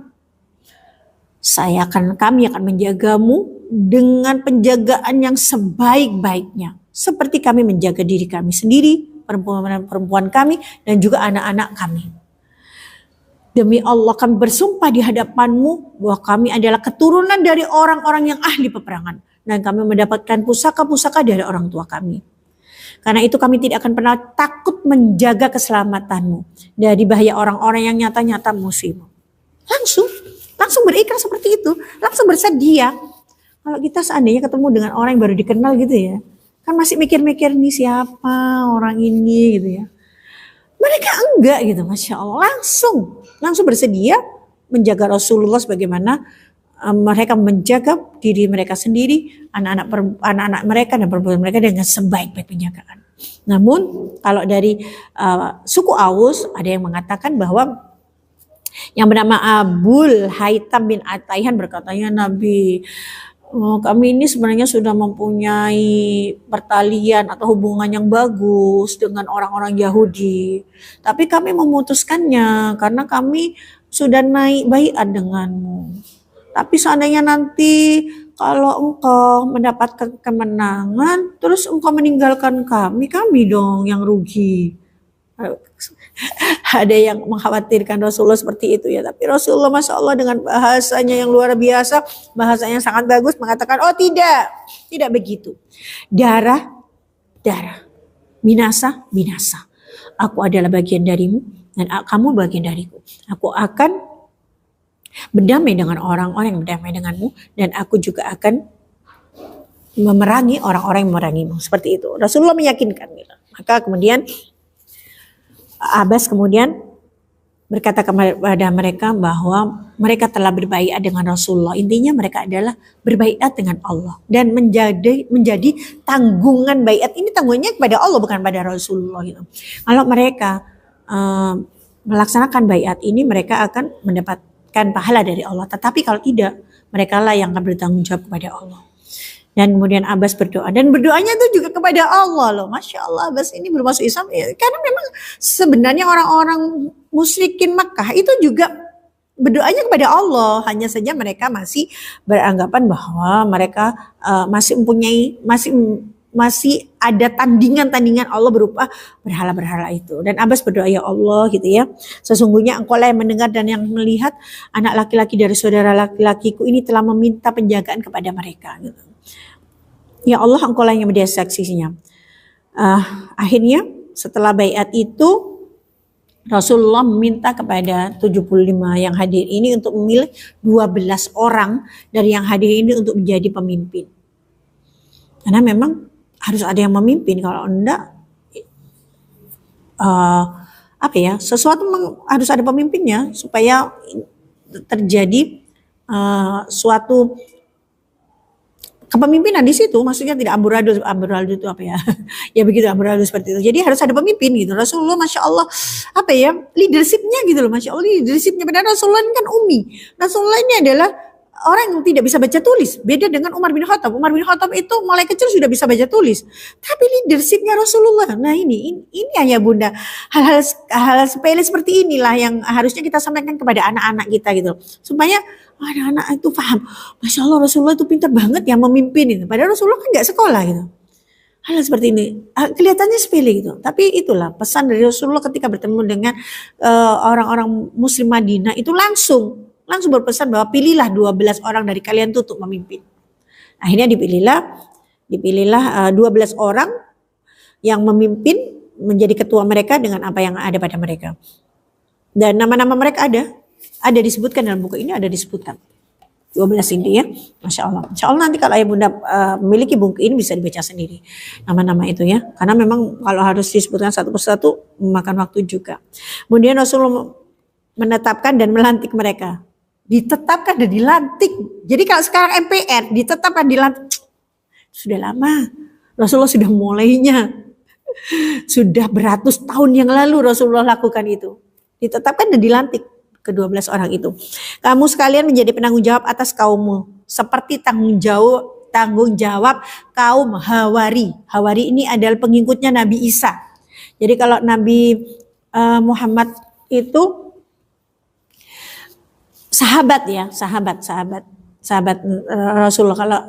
kami akan menjagamu dengan penjagaan yang sebaik-baiknya, seperti kami menjaga diri kami sendiri, perempuan kami dan juga anak-anak kami. Demi Allah kami bersumpah di hadapanmu bahwa kami adalah keturunan dari orang-orang yang ahli peperangan. Dan kami mendapatkan pusaka-pusaka dari orang tua kami. Karena itu kami tidak akan pernah takut menjaga keselamatanmu dari bahaya orang-orang yang nyata-nyata musuhmu. Langsung berikrar seperti itu. Langsung bersedia. Kalau kita seandainya ketemu dengan orang yang baru dikenal gitu ya. Kan masih mikir-mikir nih siapa orang ini gitu ya. Mereka enggak gitu, Masya Allah. Langsung bersedia menjaga Rasulullah sebagaimana mereka menjaga diri mereka sendiri, anak-anak mereka dan perempuan mereka dengan sebaik-baik penjagaan. Namun kalau dari suku Aus ada yang mengatakan bahwa yang bernama Abul Haytham bin Ataihan berkatanya, Nabi, kami ini sebenarnya sudah mempunyai pertalian atau hubungan yang bagus dengan orang-orang Yahudi. Tapi kami memutuskannya karena kami sudah naik baiat denganmu. Tapi seandainya nanti kalau engkau mendapatkan kemenangan, terus engkau meninggalkan kami dong yang rugi. Ada yang mengkhawatirkan Rasulullah seperti itu ya. Tapi Rasulullah Masya Allah dengan bahasanya yang luar biasa, bahasanya sangat bagus, mengatakan, oh tidak begitu. Darah, binasa. Aku adalah bagian darimu dan kamu bagian dariku. Aku akan berdamai dengan orang-orang yang berdamai denganmu dan aku juga akan memerangi orang-orang yang memerangimu. Seperti itu. Rasulullah meyakinkan. Maka kemudian Abbas kemudian berkata kepada mereka bahwa mereka telah berbaiat dengan Rasulullah. Intinya mereka adalah berbaiat dengan Allah dan menjadi tanggungan baiat ini, tanggungnya kepada Allah bukan pada Rasulullah gitu. Kalau mereka melaksanakan baiat ini, mereka akan mendapatkan pahala dari Allah. Tetapi kalau tidak, mereka lah yang akan bertanggung jawab kepada Allah. Dan kemudian Abbas berdoa. Dan berdoanya itu juga kepada Allah loh. Masya Allah, Abbas ini belum masuk Islam. Ya, karena memang sebenarnya orang-orang musyrikin Makkah itu juga berdoanya kepada Allah. Hanya saja mereka masih beranggapan bahwa mereka masih ada tandingan-tandingan Allah berupa berhala-berhala itu. Dan Abbas berdoa, ya Allah gitu ya. Sesungguhnya engkau lah yang mendengar dan yang melihat anak laki-laki dari saudara laki-lakiku ini telah meminta penjagaan kepada mereka gitu. Ya Allah, engkau lah yang menjadi saksinya. Akhirnya setelah baiat itu Rasulullah meminta kepada 75 yang hadir ini untuk memilih 12 orang dari yang hadir ini untuk menjadi pemimpin. Karena memang harus ada yang memimpin, kalau enggak sesuatu harus ada pemimpinnya supaya terjadi suatu kepemimpinan di situ. Maksudnya tidak amburadul itu apa ya? Ya begitu, amburadul seperti itu. Jadi harus ada pemimpin gitu. Rasulullah Masya Allah leadershipnya gitu loh, Masya Allah leadershipnya. Padahal Rasulullah ini kan ummi. Rasulullah ini adalah orang yang tidak bisa baca tulis. Beda dengan Umar bin Khattab. Umar bin Khattab itu mulai kecil sudah bisa baca tulis. Tapi leadershipnya Rasulullah. Nah ini hanya Bunda. Hal-hal sepele seperti inilah yang harusnya kita sampaikan kepada anak-anak kita gitu. Supaya anak-anak itu paham. Masya Allah, Rasulullah itu pintar banget yang memimpin itu. Padahal Rasulullah kan gak sekolah gitu. Hal seperti ini kelihatannya sepele gitu. Tapi itulah pesan dari Rasulullah ketika bertemu dengan orang-orang Muslim Madinah itu langsung langsung berpesan bahwa pilihlah 12 orang dari kalian tuh untuk memimpin. Akhirnya dipilihlah 12 orang yang memimpin menjadi ketua mereka dengan apa yang ada pada mereka. Dan nama-nama mereka ada disebutkan dalam buku ini, ada disebutkan. 12 ini ya, Masya Allah. Insya Allah nanti kalau ayah bunda memiliki buku ini bisa dibaca sendiri nama-nama itu ya. Karena memang kalau harus disebutkan satu persatu memakan waktu juga. Kemudian Rasulullah menetapkan dan melantik mereka. Ditetapkan dan dilantik. Jadi kalau sekarang MPR ditetapkan dilantik, sudah lama. Rasulullah sudah mulainya. Sudah beratus tahun yang lalu Rasulullah lakukan itu. Ditetapkan dan dilantik ke-12 orang itu. Kamu sekalian menjadi penanggung jawab atas kaummu. Seperti tanggung jawab kaum Hawari. Hawari ini adalah pengikutnya Nabi Isa. Jadi kalau Nabi Muhammad itu sahabat ya, sahabat Rasulullah. Kalau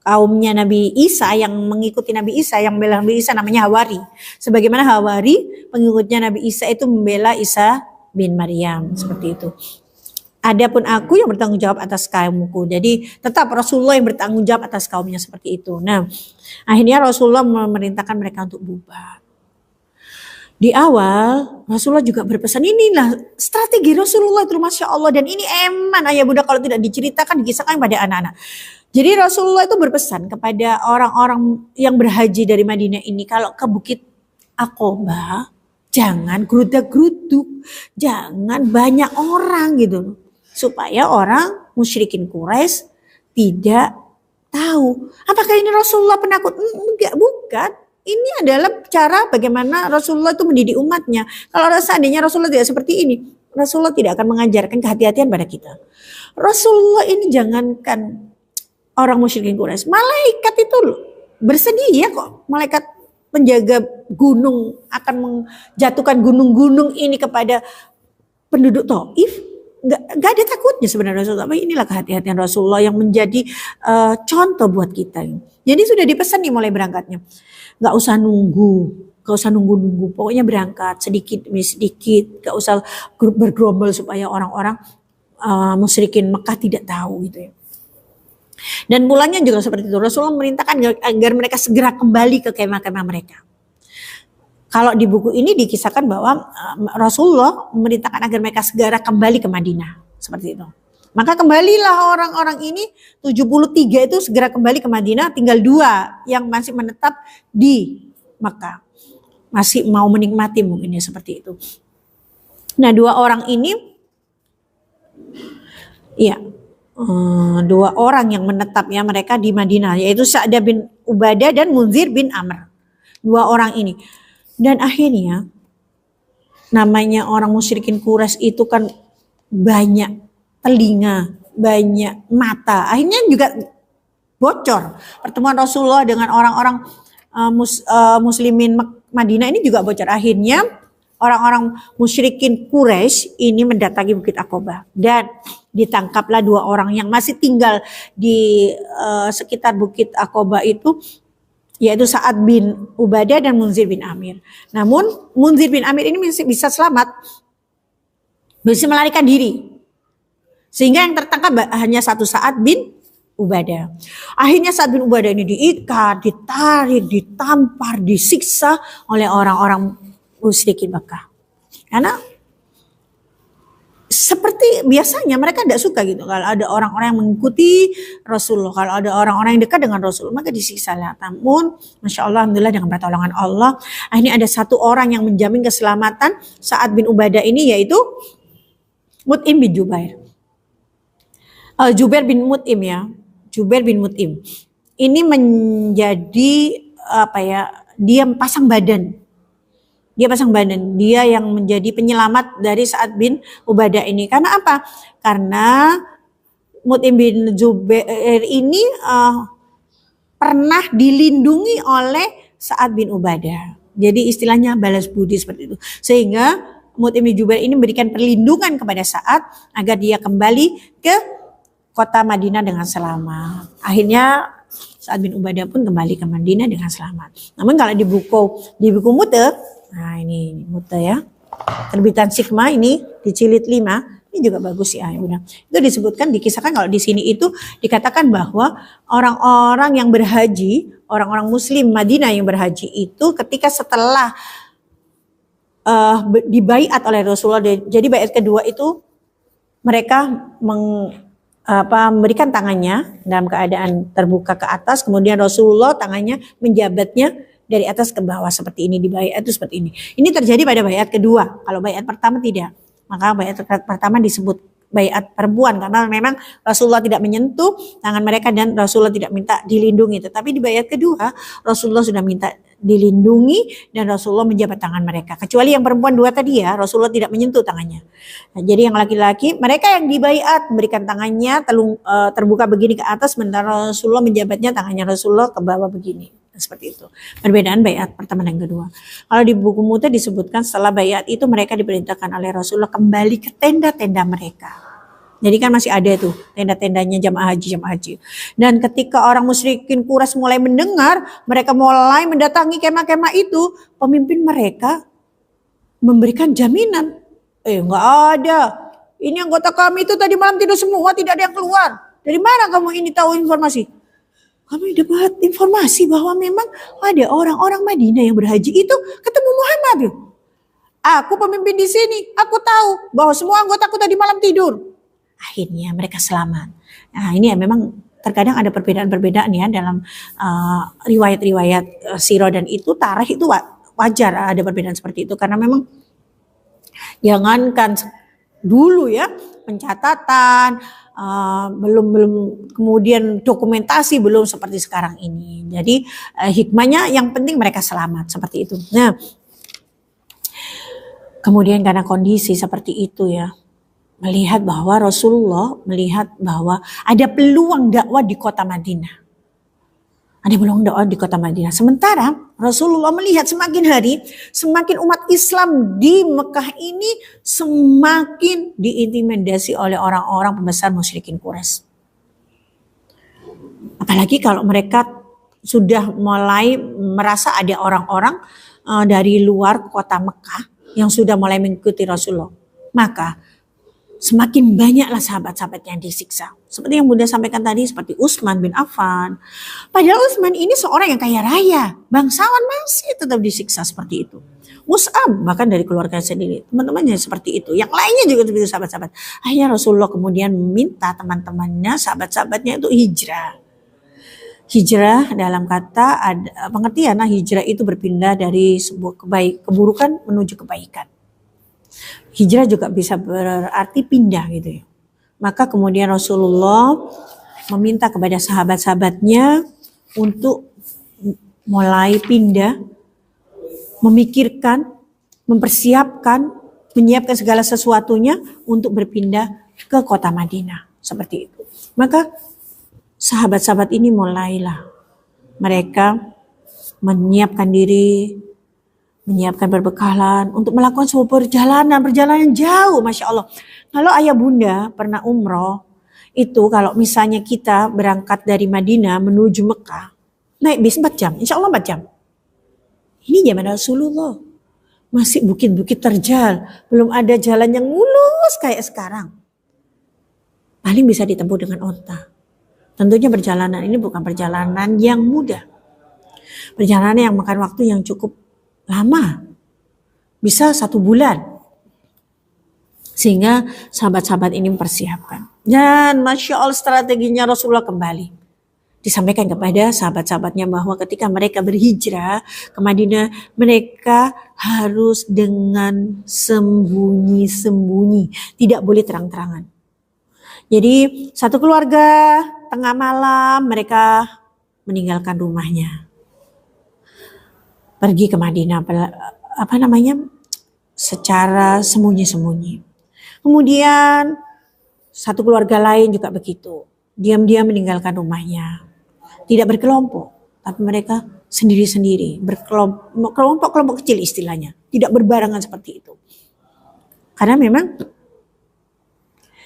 kaumnya Nabi Isa yang mengikuti Nabi Isa, yang membela Nabi Isa namanya Hawari. Sebagaimana Hawari pengikutnya Nabi Isa itu membela Isa bin Maryam, seperti itu. Adapun aku yang bertanggung jawab atas kaumku. Jadi tetap Rasulullah yang bertanggung jawab atas kaumnya seperti itu. Nah, akhirnya Rasulullah memerintahkan mereka untuk bubar. Di awal Rasulullah juga berpesan, inilah strategi Rasulullah itu, Masya Allah. Dan ini eman ayah bunda kalau tidak diceritakan, dikisahkan pada anak-anak. Jadi Rasulullah itu berpesan kepada orang-orang yang berhaji dari Madinah ini, kalau ke Bukit Aqobah jangan gerudak-geruduk, jangan banyak orang gitu, supaya orang musyrikin Quraisy tidak tahu. Apakah ini Rasulullah penakut? Enggak, bukan. Ini adalah cara bagaimana Rasulullah itu mendidik umatnya. Kalau seandainya Rasulullah tidak seperti ini, Rasulullah tidak akan mengajarkan kehati-hatian pada kita. Rasulullah ini jangankan orang musyrikin Quraisy, malaikat itu bersedia kok. Malaikat penjaga gunung akan menjatuhkan gunung-gunung ini kepada penduduk Taif. Gak ada takutnya sebenarnya Rasulullah. Inilah kehati-hatian Rasulullah yang menjadi contoh buat kita. Jadi sudah dipesan nih mulai berangkatnya. Gak usah nunggu. Pokoknya berangkat sedikit demi sedikit. Gak usah bergerombol supaya orang-orang musyrikin Mekah tidak tahu gitu ya. Dan mulanya juga seperti itu. Rasulullah memerintahkan agar mereka segera kembali ke kemah-kemah mereka. Kalau di buku ini dikisahkan bahwa Rasulullah memerintahkan agar mereka segera kembali ke Madinah. Seperti itu. Maka kembalilah orang-orang ini 73 itu segera kembali ke Madinah. Tinggal 2 yang masih menetap di Makkah. Masih mau menikmati mungkin ya seperti itu. Nah 2 orang ini ya 2 orang yang menetap ya mereka di Madinah, yaitu Sa'dah bin Ubadah dan Munzir bin Amr. 2 orang ini. Dan akhirnya namanya orang musyrikin Quraisy itu kan banyak telinga, banyak mata. Akhirnya juga bocor. Pertemuan Rasulullah dengan orang-orang muslimin Madinah ini juga bocor. Akhirnya orang-orang musyrikin Quraisy ini mendatangi Bukit Aqobah dan ditangkaplah 2 orang yang masih tinggal di sekitar Bukit Aqobah itu, yaitu Sa'ad bin Ubadah dan Munzir bin Amir. Namun Munzir bin Amir ini masih bisa selamat, bisa melarikan diri, sehingga yang tertangkap hanya satu Sa'ad bin Ubadah. Akhirnya Sa'ad bin Ubadah ini diikat, ditarik, ditampar, disiksa oleh orang-orang musyrikin Makkah. Karena seperti biasanya mereka tidak suka gitu kalau ada orang-orang yang mengikuti Rasulullah, kalau ada orang-orang yang dekat dengan Rasulullah maka disiksa lah. Namun Masya Allah, Alhamdulillah dengan pertolongan Allah akhirnya ada 1 orang yang menjamin keselamatan Sa'ad bin Ubadah ini, yaitu Mut'im bin Jubair. Jubair bin Mut'im ya, Jubair bin Mut'im. Ini menjadi dia pasang badan. Dia yang menjadi penyelamat dari Sa'ad bin Ubadah ini. Karena apa? Karena Mut'im bin Jubair ini pernah dilindungi oleh Sa'ad bin Ubadah. Jadi istilahnya balas budi seperti itu. Sehingga Mut'im bin Jubair ini memberikan perlindungan kepada Sa'ad agar dia kembali ke kota Madinah dengan selamat. Akhirnya Sa'ad bin Ubadah pun kembali ke Madinah dengan selamat. Namun kalau di buku Mu'ta, nah ini Mu'ta ya, terbitan Sikma ini di jilid 5, Ini juga bagus ya Bunda. Itu disebutkan, dikisahkan kalau di sini itu dikatakan bahwa orang-orang yang berhaji, orang-orang muslim Madinah yang berhaji itu ketika setelah dibaiat oleh Rasulullah, jadi baiat kedua itu mereka memberikan tangannya dalam keadaan terbuka ke atas, kemudian Rasulullah tangannya menjabatnya dari atas ke bawah seperti ini, di baiat itu seperti ini. Ini terjadi pada baiat kedua. Kalau baiat pertama tidak. Maka baiat pertama disebut baiat perempuan karena memang Rasulullah tidak menyentuh tangan mereka dan Rasulullah tidak minta dilindungi. Tetapi di baiat kedua Rasulullah sudah minta dilindungi dan Rasulullah menjabat tangan mereka. Kecuali yang perempuan dua tadi ya, Rasulullah tidak menyentuh tangannya. Nah, jadi yang laki-laki mereka yang dibaiat berikan tangannya terbuka begini ke atas, sementara Rasulullah menjabatnya tangannya Rasulullah ke bawah begini. Seperti itu. Perbedaan baiat pertama dan kedua. Kalau di buku Mu'tah disebutkan setelah baiat itu mereka diperintahkan oleh Rasulullah kembali ke tenda-tenda mereka. Jadi kan masih ada tuh tenda-tendanya jamaah haji. Dan ketika orang musyrikin Quraisy mulai mendengar, mereka mulai mendatangi kemah-kemah itu, pemimpin mereka memberikan jaminan. Enggak ada. Ini anggota kami itu tadi malam tidur semua, tidak ada yang keluar. Dari mana kamu ini tahu informasi? Kami dapat informasi bahwa memang ada orang-orang Madinah yang berhaji itu ketemu Muhammad. Aku pemimpin di sini, aku tahu bahwa semua anggotaku tadi malam tidur. Akhirnya mereka selamat. Nah ini ya memang terkadang ada perbedaan-perbedaan ya dalam riwayat-riwayat sirah dan itu tarikh itu wajar ada perbedaan seperti itu karena memang jangankan dulu ya pencatatan belum kemudian dokumentasi belum seperti sekarang ini. Jadi hikmahnya yang penting mereka selamat seperti itu. Nah, kemudian karena kondisi seperti itu ya, melihat bahwa Rasulullah melihat bahwa ada peluang dakwah di kota Madinah. Ada peluang dakwah di kota Madinah. Sementara Rasulullah melihat semakin hari, semakin umat Islam di Mekah ini semakin diintimidasi oleh orang-orang pembesar musyrikin Quraisy. Apalagi kalau mereka sudah mulai merasa ada orang-orang dari luar kota Mekah yang sudah mulai mengikuti Rasulullah. Maka semakin banyaklah sahabat-sahabat yang disiksa. Seperti yang Bunda sampaikan tadi, seperti Utsman bin Affan. Padahal Utsman ini seorang yang kaya raya, bangsawan masih tetap disiksa seperti itu. Mus'ab bahkan dari keluarga sendiri, teman-temannya seperti itu. Yang lainnya juga seperti itu sahabat-sahabat. Akhirnya Rasulullah kemudian meminta teman-temannya, sahabat-sahabatnya itu hijrah. Hijrah dalam kata pengertian hijrah itu berpindah dari sebuah keburukan menuju kebaikan. Hijrah juga bisa berarti pindah gitu ya. Maka kemudian Rasulullah meminta kepada sahabat-sahabatnya untuk mulai pindah, memikirkan, mempersiapkan, menyiapkan segala sesuatunya untuk berpindah ke kota Madinah. Seperti itu. Maka sahabat-sahabat ini mulailah mereka menyiapkan diri, menyiapkan perbekalan untuk melakukan sebuah perjalanan jauh, Masya Allah. Kalau ayah bunda pernah umroh, itu kalau misalnya kita berangkat dari Madinah menuju Mekah, naik bis 4 jam, insya Allah 4 jam. Ini zaman Rasulullah, masih bukit-bukit terjal, belum ada jalan yang mulus kayak sekarang. Paling bisa ditempuh dengan onta. Tentunya perjalanan ini bukan perjalanan yang mudah. Perjalanan yang makan waktu yang cukup lama, bisa 1 bulan, sehingga sahabat-sahabat ini mempersiapkan. Dan Masya Allah strateginya Rasulullah kembali disampaikan kepada sahabat-sahabatnya bahwa ketika mereka berhijrah ke Madinah, mereka harus dengan sembunyi-sembunyi, tidak boleh terang-terangan. Jadi satu keluarga tengah malam mereka meninggalkan rumahnya, pergi ke Madinah, secara sembunyi-sembunyi. Kemudian satu keluarga lain juga begitu, diam-diam meninggalkan rumahnya, tidak berkelompok, tapi mereka sendiri-sendiri, kelompok-kelompok kecil istilahnya, tidak berbarengan seperti itu. Karena memang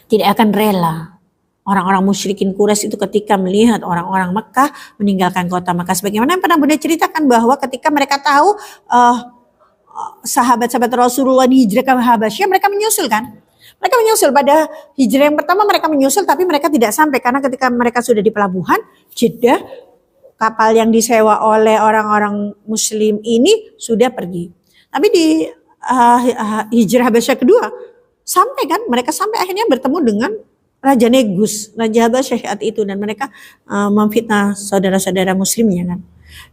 tidak akan rela orang-orang musyrikin Quraisy itu ketika melihat orang-orang Mekah meninggalkan kota Mekah. Sebagaimana yang pernah Bunda ceritakan bahwa ketika mereka tahu sahabat-sahabat Rasulullah hijrah ke Habasyah, mereka menyusul kan. Mereka menyusul pada hijrah yang pertama, mereka menyusul tapi mereka tidak sampai karena ketika mereka sudah di pelabuhan Jeddah, kapal yang disewa oleh orang-orang muslim ini sudah pergi. Tapi di hijrah Habasyah kedua sampai kan, mereka sampai akhirnya bertemu dengan Raja Negus, Raja Habasyah itu, dan mereka memfitnah saudara-saudara muslimnya kan.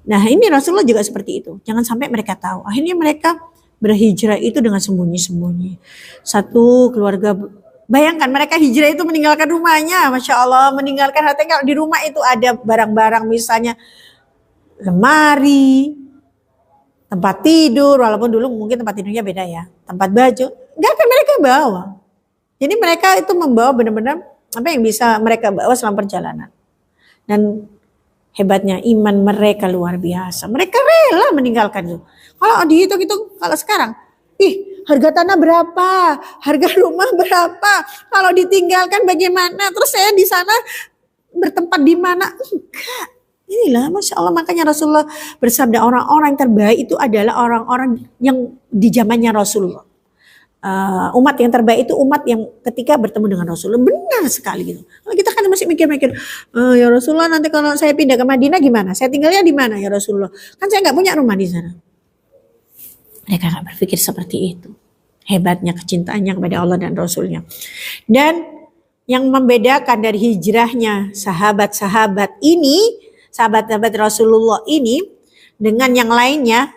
Nah ini Rasulullah juga seperti itu, jangan sampai mereka tahu. Akhirnya mereka berhijrah itu dengan sembunyi-sembunyi. Satu keluarga, bayangkan mereka hijrah itu meninggalkan rumahnya, Masya Allah, meninggalkan hartanya. Di rumah itu ada barang-barang misalnya lemari, tempat tidur, walaupun dulu mungkin tempat tidurnya beda ya, tempat baju, enggak akan mereka bawa. Jadi mereka itu membawa benar-benar apa yang bisa mereka bawa selama perjalanan. Dan hebatnya iman mereka luar biasa. Mereka rela meninggalkan itu. Kalau dihitung-hitung, kalau sekarang, harga tanah berapa? Harga rumah berapa? Kalau ditinggalkan bagaimana? Terus saya di sana bertempat di mana? Enggak. Inilah Masya Allah, makanya Rasulullah bersabda orang-orang yang terbaik itu adalah orang-orang yang di zamannya Rasulullah. Umat yang terbaik itu umat yang ketika bertemu dengan Rasulullah. Benar sekali gitu. Kalau kita kan masih mikir-mikir, ya Rasulullah nanti kalau saya pindah ke Madinah gimana? Saya tinggalnya di mana ya Rasulullah? Kan saya nggak punya rumah di sana. Mereka nggak berpikir seperti itu. Hebatnya kecintaannya kepada Allah dan Rasulnya. Dan yang membedakan dari hijrahnya sahabat-sahabat ini, sahabat-sahabat Rasulullah ini dengan yang lainnya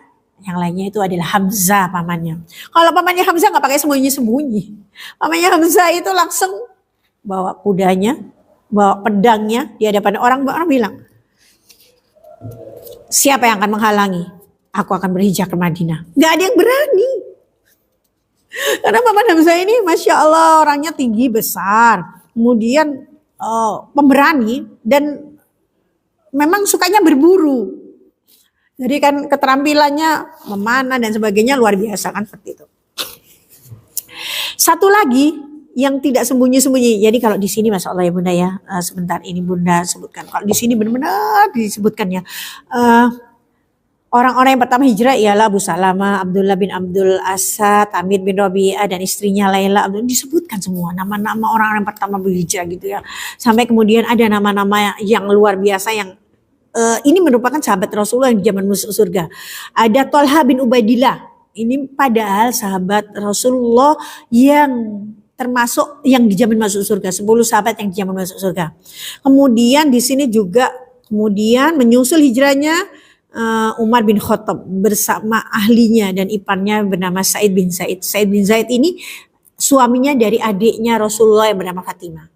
itu adalah Hamzah pamannya. Kalau pamannya Hamzah nggak pakai sembunyi-sembunyi. Pamannya Hamzah itu langsung bawa kudanya, bawa pedangnya di hadapan orang bilang, siapa yang akan menghalangi? Aku akan berhijrah ke Madinah. Gak ada yang berani. Karena paman Hamzah ini Masya Allah orangnya tinggi besar. Kemudian pemberani dan memang sukanya berburu. Jadi kan keterampilannya memanah dan sebagainya luar biasa kan seperti itu. Satu lagi yang tidak sembunyi-sembunyi. Jadi kalau di sini Masya Allah ya Bunda ya, sebentar ini Bunda sebutkan. Kalau di sini benar-benar disebutkan ya. Orang-orang yang pertama hijrah ialah Abu Salamah, Abdullah bin Abdul Asad, Amir bin Rabi'ah dan istrinya Laila. Disebutkan semua nama-nama orang-orang yang pertama berhijrah gitu ya. Sampai kemudian ada nama-nama yang luar biasa yang ini merupakan sahabat Rasulullah yang di zaman masuk surga. Ada Thalha bin Ubaidillah. Ini padahal sahabat Rasulullah yang termasuk yang di zaman masuk surga. 10 sahabat yang di zaman masuk surga. Kemudian di sini juga kemudian menyusul hijrahnya Umar bin Khattab bersama ahlinya dan iparnya bernama Sa'id bin Zaid. Sa'id bin Zaid ini suaminya dari adiknya Rasulullah yang bernama Fatimah.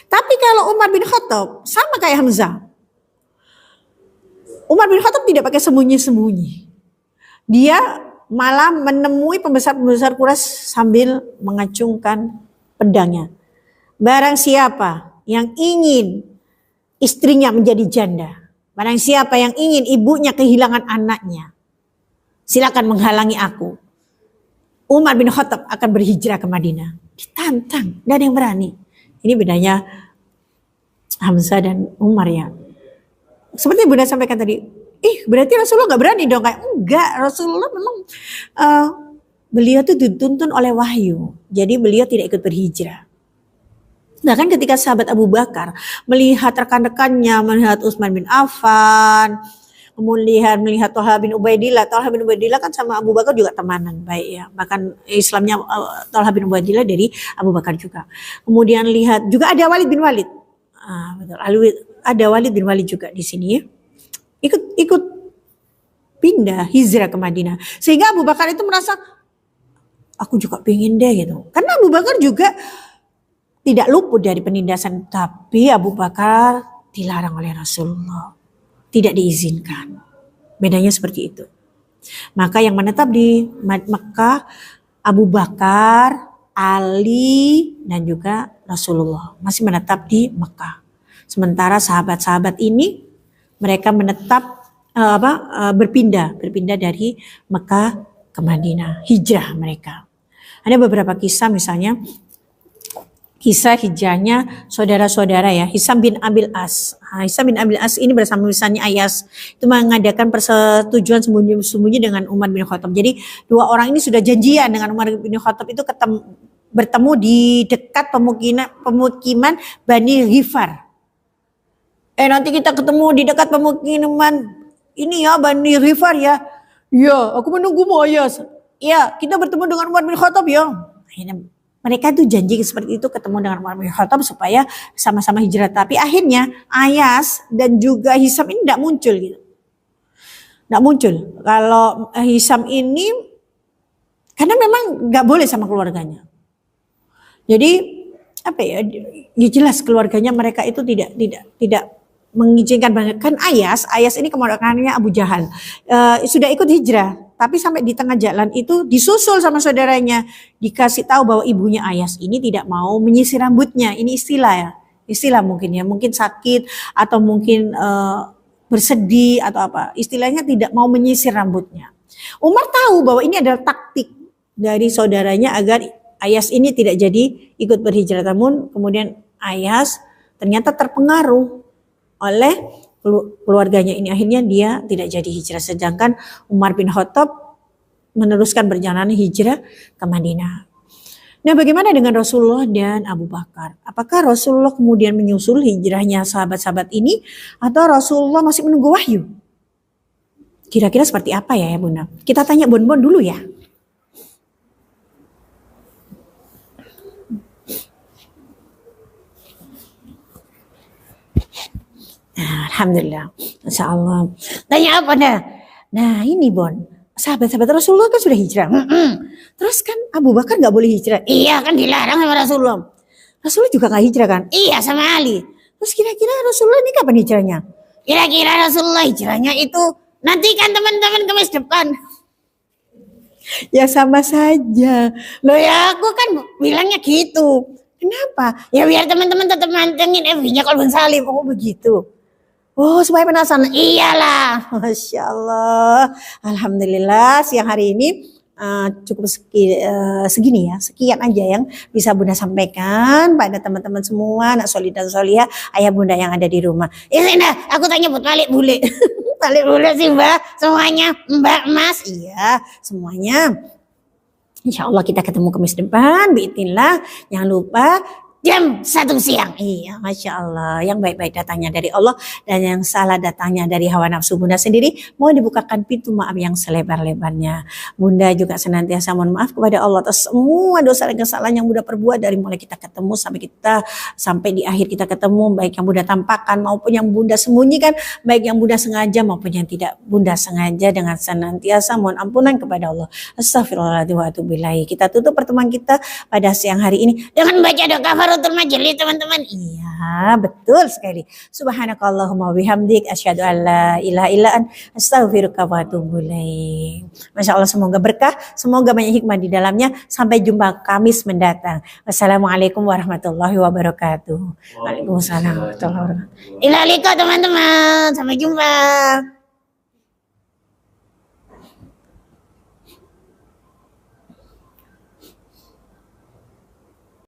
Tapi kalau Umar bin Khattab sama kayak Hamzah. Umar bin Khattab tidak pakai sembunyi-sembunyi. Dia malah menemui pembesar-pembesar Quraisy sambil mengacungkan pedangnya. Barang siapa yang ingin istrinya menjadi janda, barang siapa yang ingin ibunya kehilangan anaknya, silakan menghalangi aku. Umar bin Khattab akan berhijrah ke Madinah. Ditantang, tidak ada yang berani. Ini bedanya Hamzah dan Umar ya. Seperti Bunda sampaikan tadi, berarti Rasulullah gak berani dong? Kayak enggak, Rasulullah memang beliau tuh dituntun oleh wahyu. Jadi beliau tidak ikut berhijrah. Nah kan ketika sahabat Abu Bakar melihat rekan-rekannya, melihat Utsman bin Affan, kemudian melihat Thalha bin Ubaidillah. Thalha bin Ubaidillah kan sama Abu Bakar juga temanan baik ya. Bahkan Islamnya Thalha bin Ubaidillah dari Abu Bakar juga. Kemudian lihat juga ada Walid bin Walid. Betul. Ada Walid bin Walid juga di sini ya. Ikut pindah hijrah ke Madinah. Sehingga Abu Bakar itu merasa aku juga pengen deh gitu. Karena Abu Bakar juga tidak luput dari penindasan, tapi Abu Bakar dilarang oleh Rasulullah. Tidak diizinkan. Bedanya seperti itu. Maka yang menetap di Mekah Abu Bakar, Ali dan juga Rasulullah masih menetap di Mekah. Sementara sahabat-sahabat ini mereka menetap berpindah dari Mekah ke Madinah, hijrah mereka. Ada beberapa kisah misalnya kisah hijrahnya saudara-saudara ya, Hisam bin Abil As. Hisam bin Abil As ini bersama misalnya Ayas itu mengadakan persetujuan sembunyi-sembunyi dengan Umar bin Khattab. Jadi dua orang ini sudah janjian dengan Umar bin Khattab itu ketemu bertemu di dekat pemukiman Bani Ghifar. Nanti kita ketemu di dekat pemukiman ini ya, Bani Ghifar ya. Ya, aku menunggumu Ayas. Ya, kita bertemu dengan Umar bin Khattab ya. Akhirnya mereka tuh janji seperti itu, ketemu dengan Umar bin Khattab supaya sama-sama hijrah. Tapi akhirnya Ayas dan juga Hisam ini tidak muncul gitu. Tidak muncul. Kalau Hisam ini, karena memang nggak boleh sama keluarganya. Jadi apa ya? Ya jelas keluarganya mereka itu tidak mengizinkan banget. Kan Ayas ini keponakannya Abu Jahal. Sudah ikut hijrah, tapi sampai di tengah jalan itu disusul sama saudaranya. Dikasih tahu bahwa ibunya Ayas ini tidak mau menyisir rambutnya. Ini istilah ya. Istilah mungkin ya. Mungkin sakit atau mungkin bersedih atau apa. Istilahnya tidak mau menyisir rambutnya. Umar tahu bahwa ini adalah taktik dari saudaranya agar Ayas ini tidak jadi ikut berhijrah. Namun kemudian Ayas ternyata terpengaruh oleh keluarganya ini, akhirnya dia tidak jadi hijrah, sedangkan Umar bin Khattab meneruskan perjalanan hijrah ke Madinah. Nah, bagaimana dengan Rasulullah dan Abu Bakar? Apakah Rasulullah kemudian menyusul hijrahnya sahabat-sahabat ini atau Rasulullah masih menunggu wahyu? Kira-kira seperti apa ya Bunda? Kita tanya Bon dulu ya. Alhamdulillah, Masya Allah. Tanya apa dah? Nah ini Bon, sahabat-sahabat Rasulullah kan sudah hijrah. Terus kan Abu Bakar nggak boleh hijrah. Iya kan dilarang sama Rasulullah. Rasulullah juga nggak hijrah kan? Iya sama Ali. Terus kira-kira Rasulullah ini kapan hijrahnya? Kira-kira Rasulullah hijrahnya itu nanti kan teman-teman Kamis depan. Ya sama saja. Loh ya aku kan bilangnya gitu. Kenapa? Ya biar teman-teman tetap mantengin FB-nya Kolbun Salim. Oh begitu. Oh supaya penasaran. Iyalah. Masya Allah. Alhamdulillah siang hari ini cukup segini ya. Sekian aja yang bisa Bunda sampaikan pada teman-teman semua. Anak solih dan solihah. Ayah Bunda yang ada di rumah. Nah aku tanya buat balik bule. Balik bule sih Mbak. Semuanya Mbak Mas. Iya semuanya. Insya Allah kita ketemu Kamis depan. Biiznillah. Jangan lupa jam 1 siang. Iya, Masya Allah. Yang baik-baik datangnya dari Allah dan yang salah datangnya dari hawa nafsu Bunda sendiri. Mohon dibukakan pintu maaf yang selebar-lebarnya. Bunda juga senantiasa mohon maaf kepada Allah atas semua dosa dan kesalahan yang Bunda perbuat dari mulai kita ketemu sampai di akhir kita ketemu, baik yang Bunda tampakkan maupun yang Bunda sembunyikan, baik yang Bunda sengaja maupun yang tidak Bunda sengaja, dengan senantiasa mohon ampunan kepada Allah. Astagfirullahaladzim wa atubu ilaih. Kita tutup pertemuan kita pada siang hari ini dengan baca doa kafaratul majelis teman-teman. Iya betul sekali. Subhanakallahumma bihamdik asyhadu an la ilaha illa anta astaghfiruka wa atubu ilaik. Masya Allah semoga berkah, semoga banyak hikmah di dalamnya. Sampai jumpa Kamis mendatang. Wassalamualaikum warahmatullahi wabarakatuh. Waalaikumsalam warahmatullahi wabarakatuh. Ila liqa teman-teman. Sampai jumpa.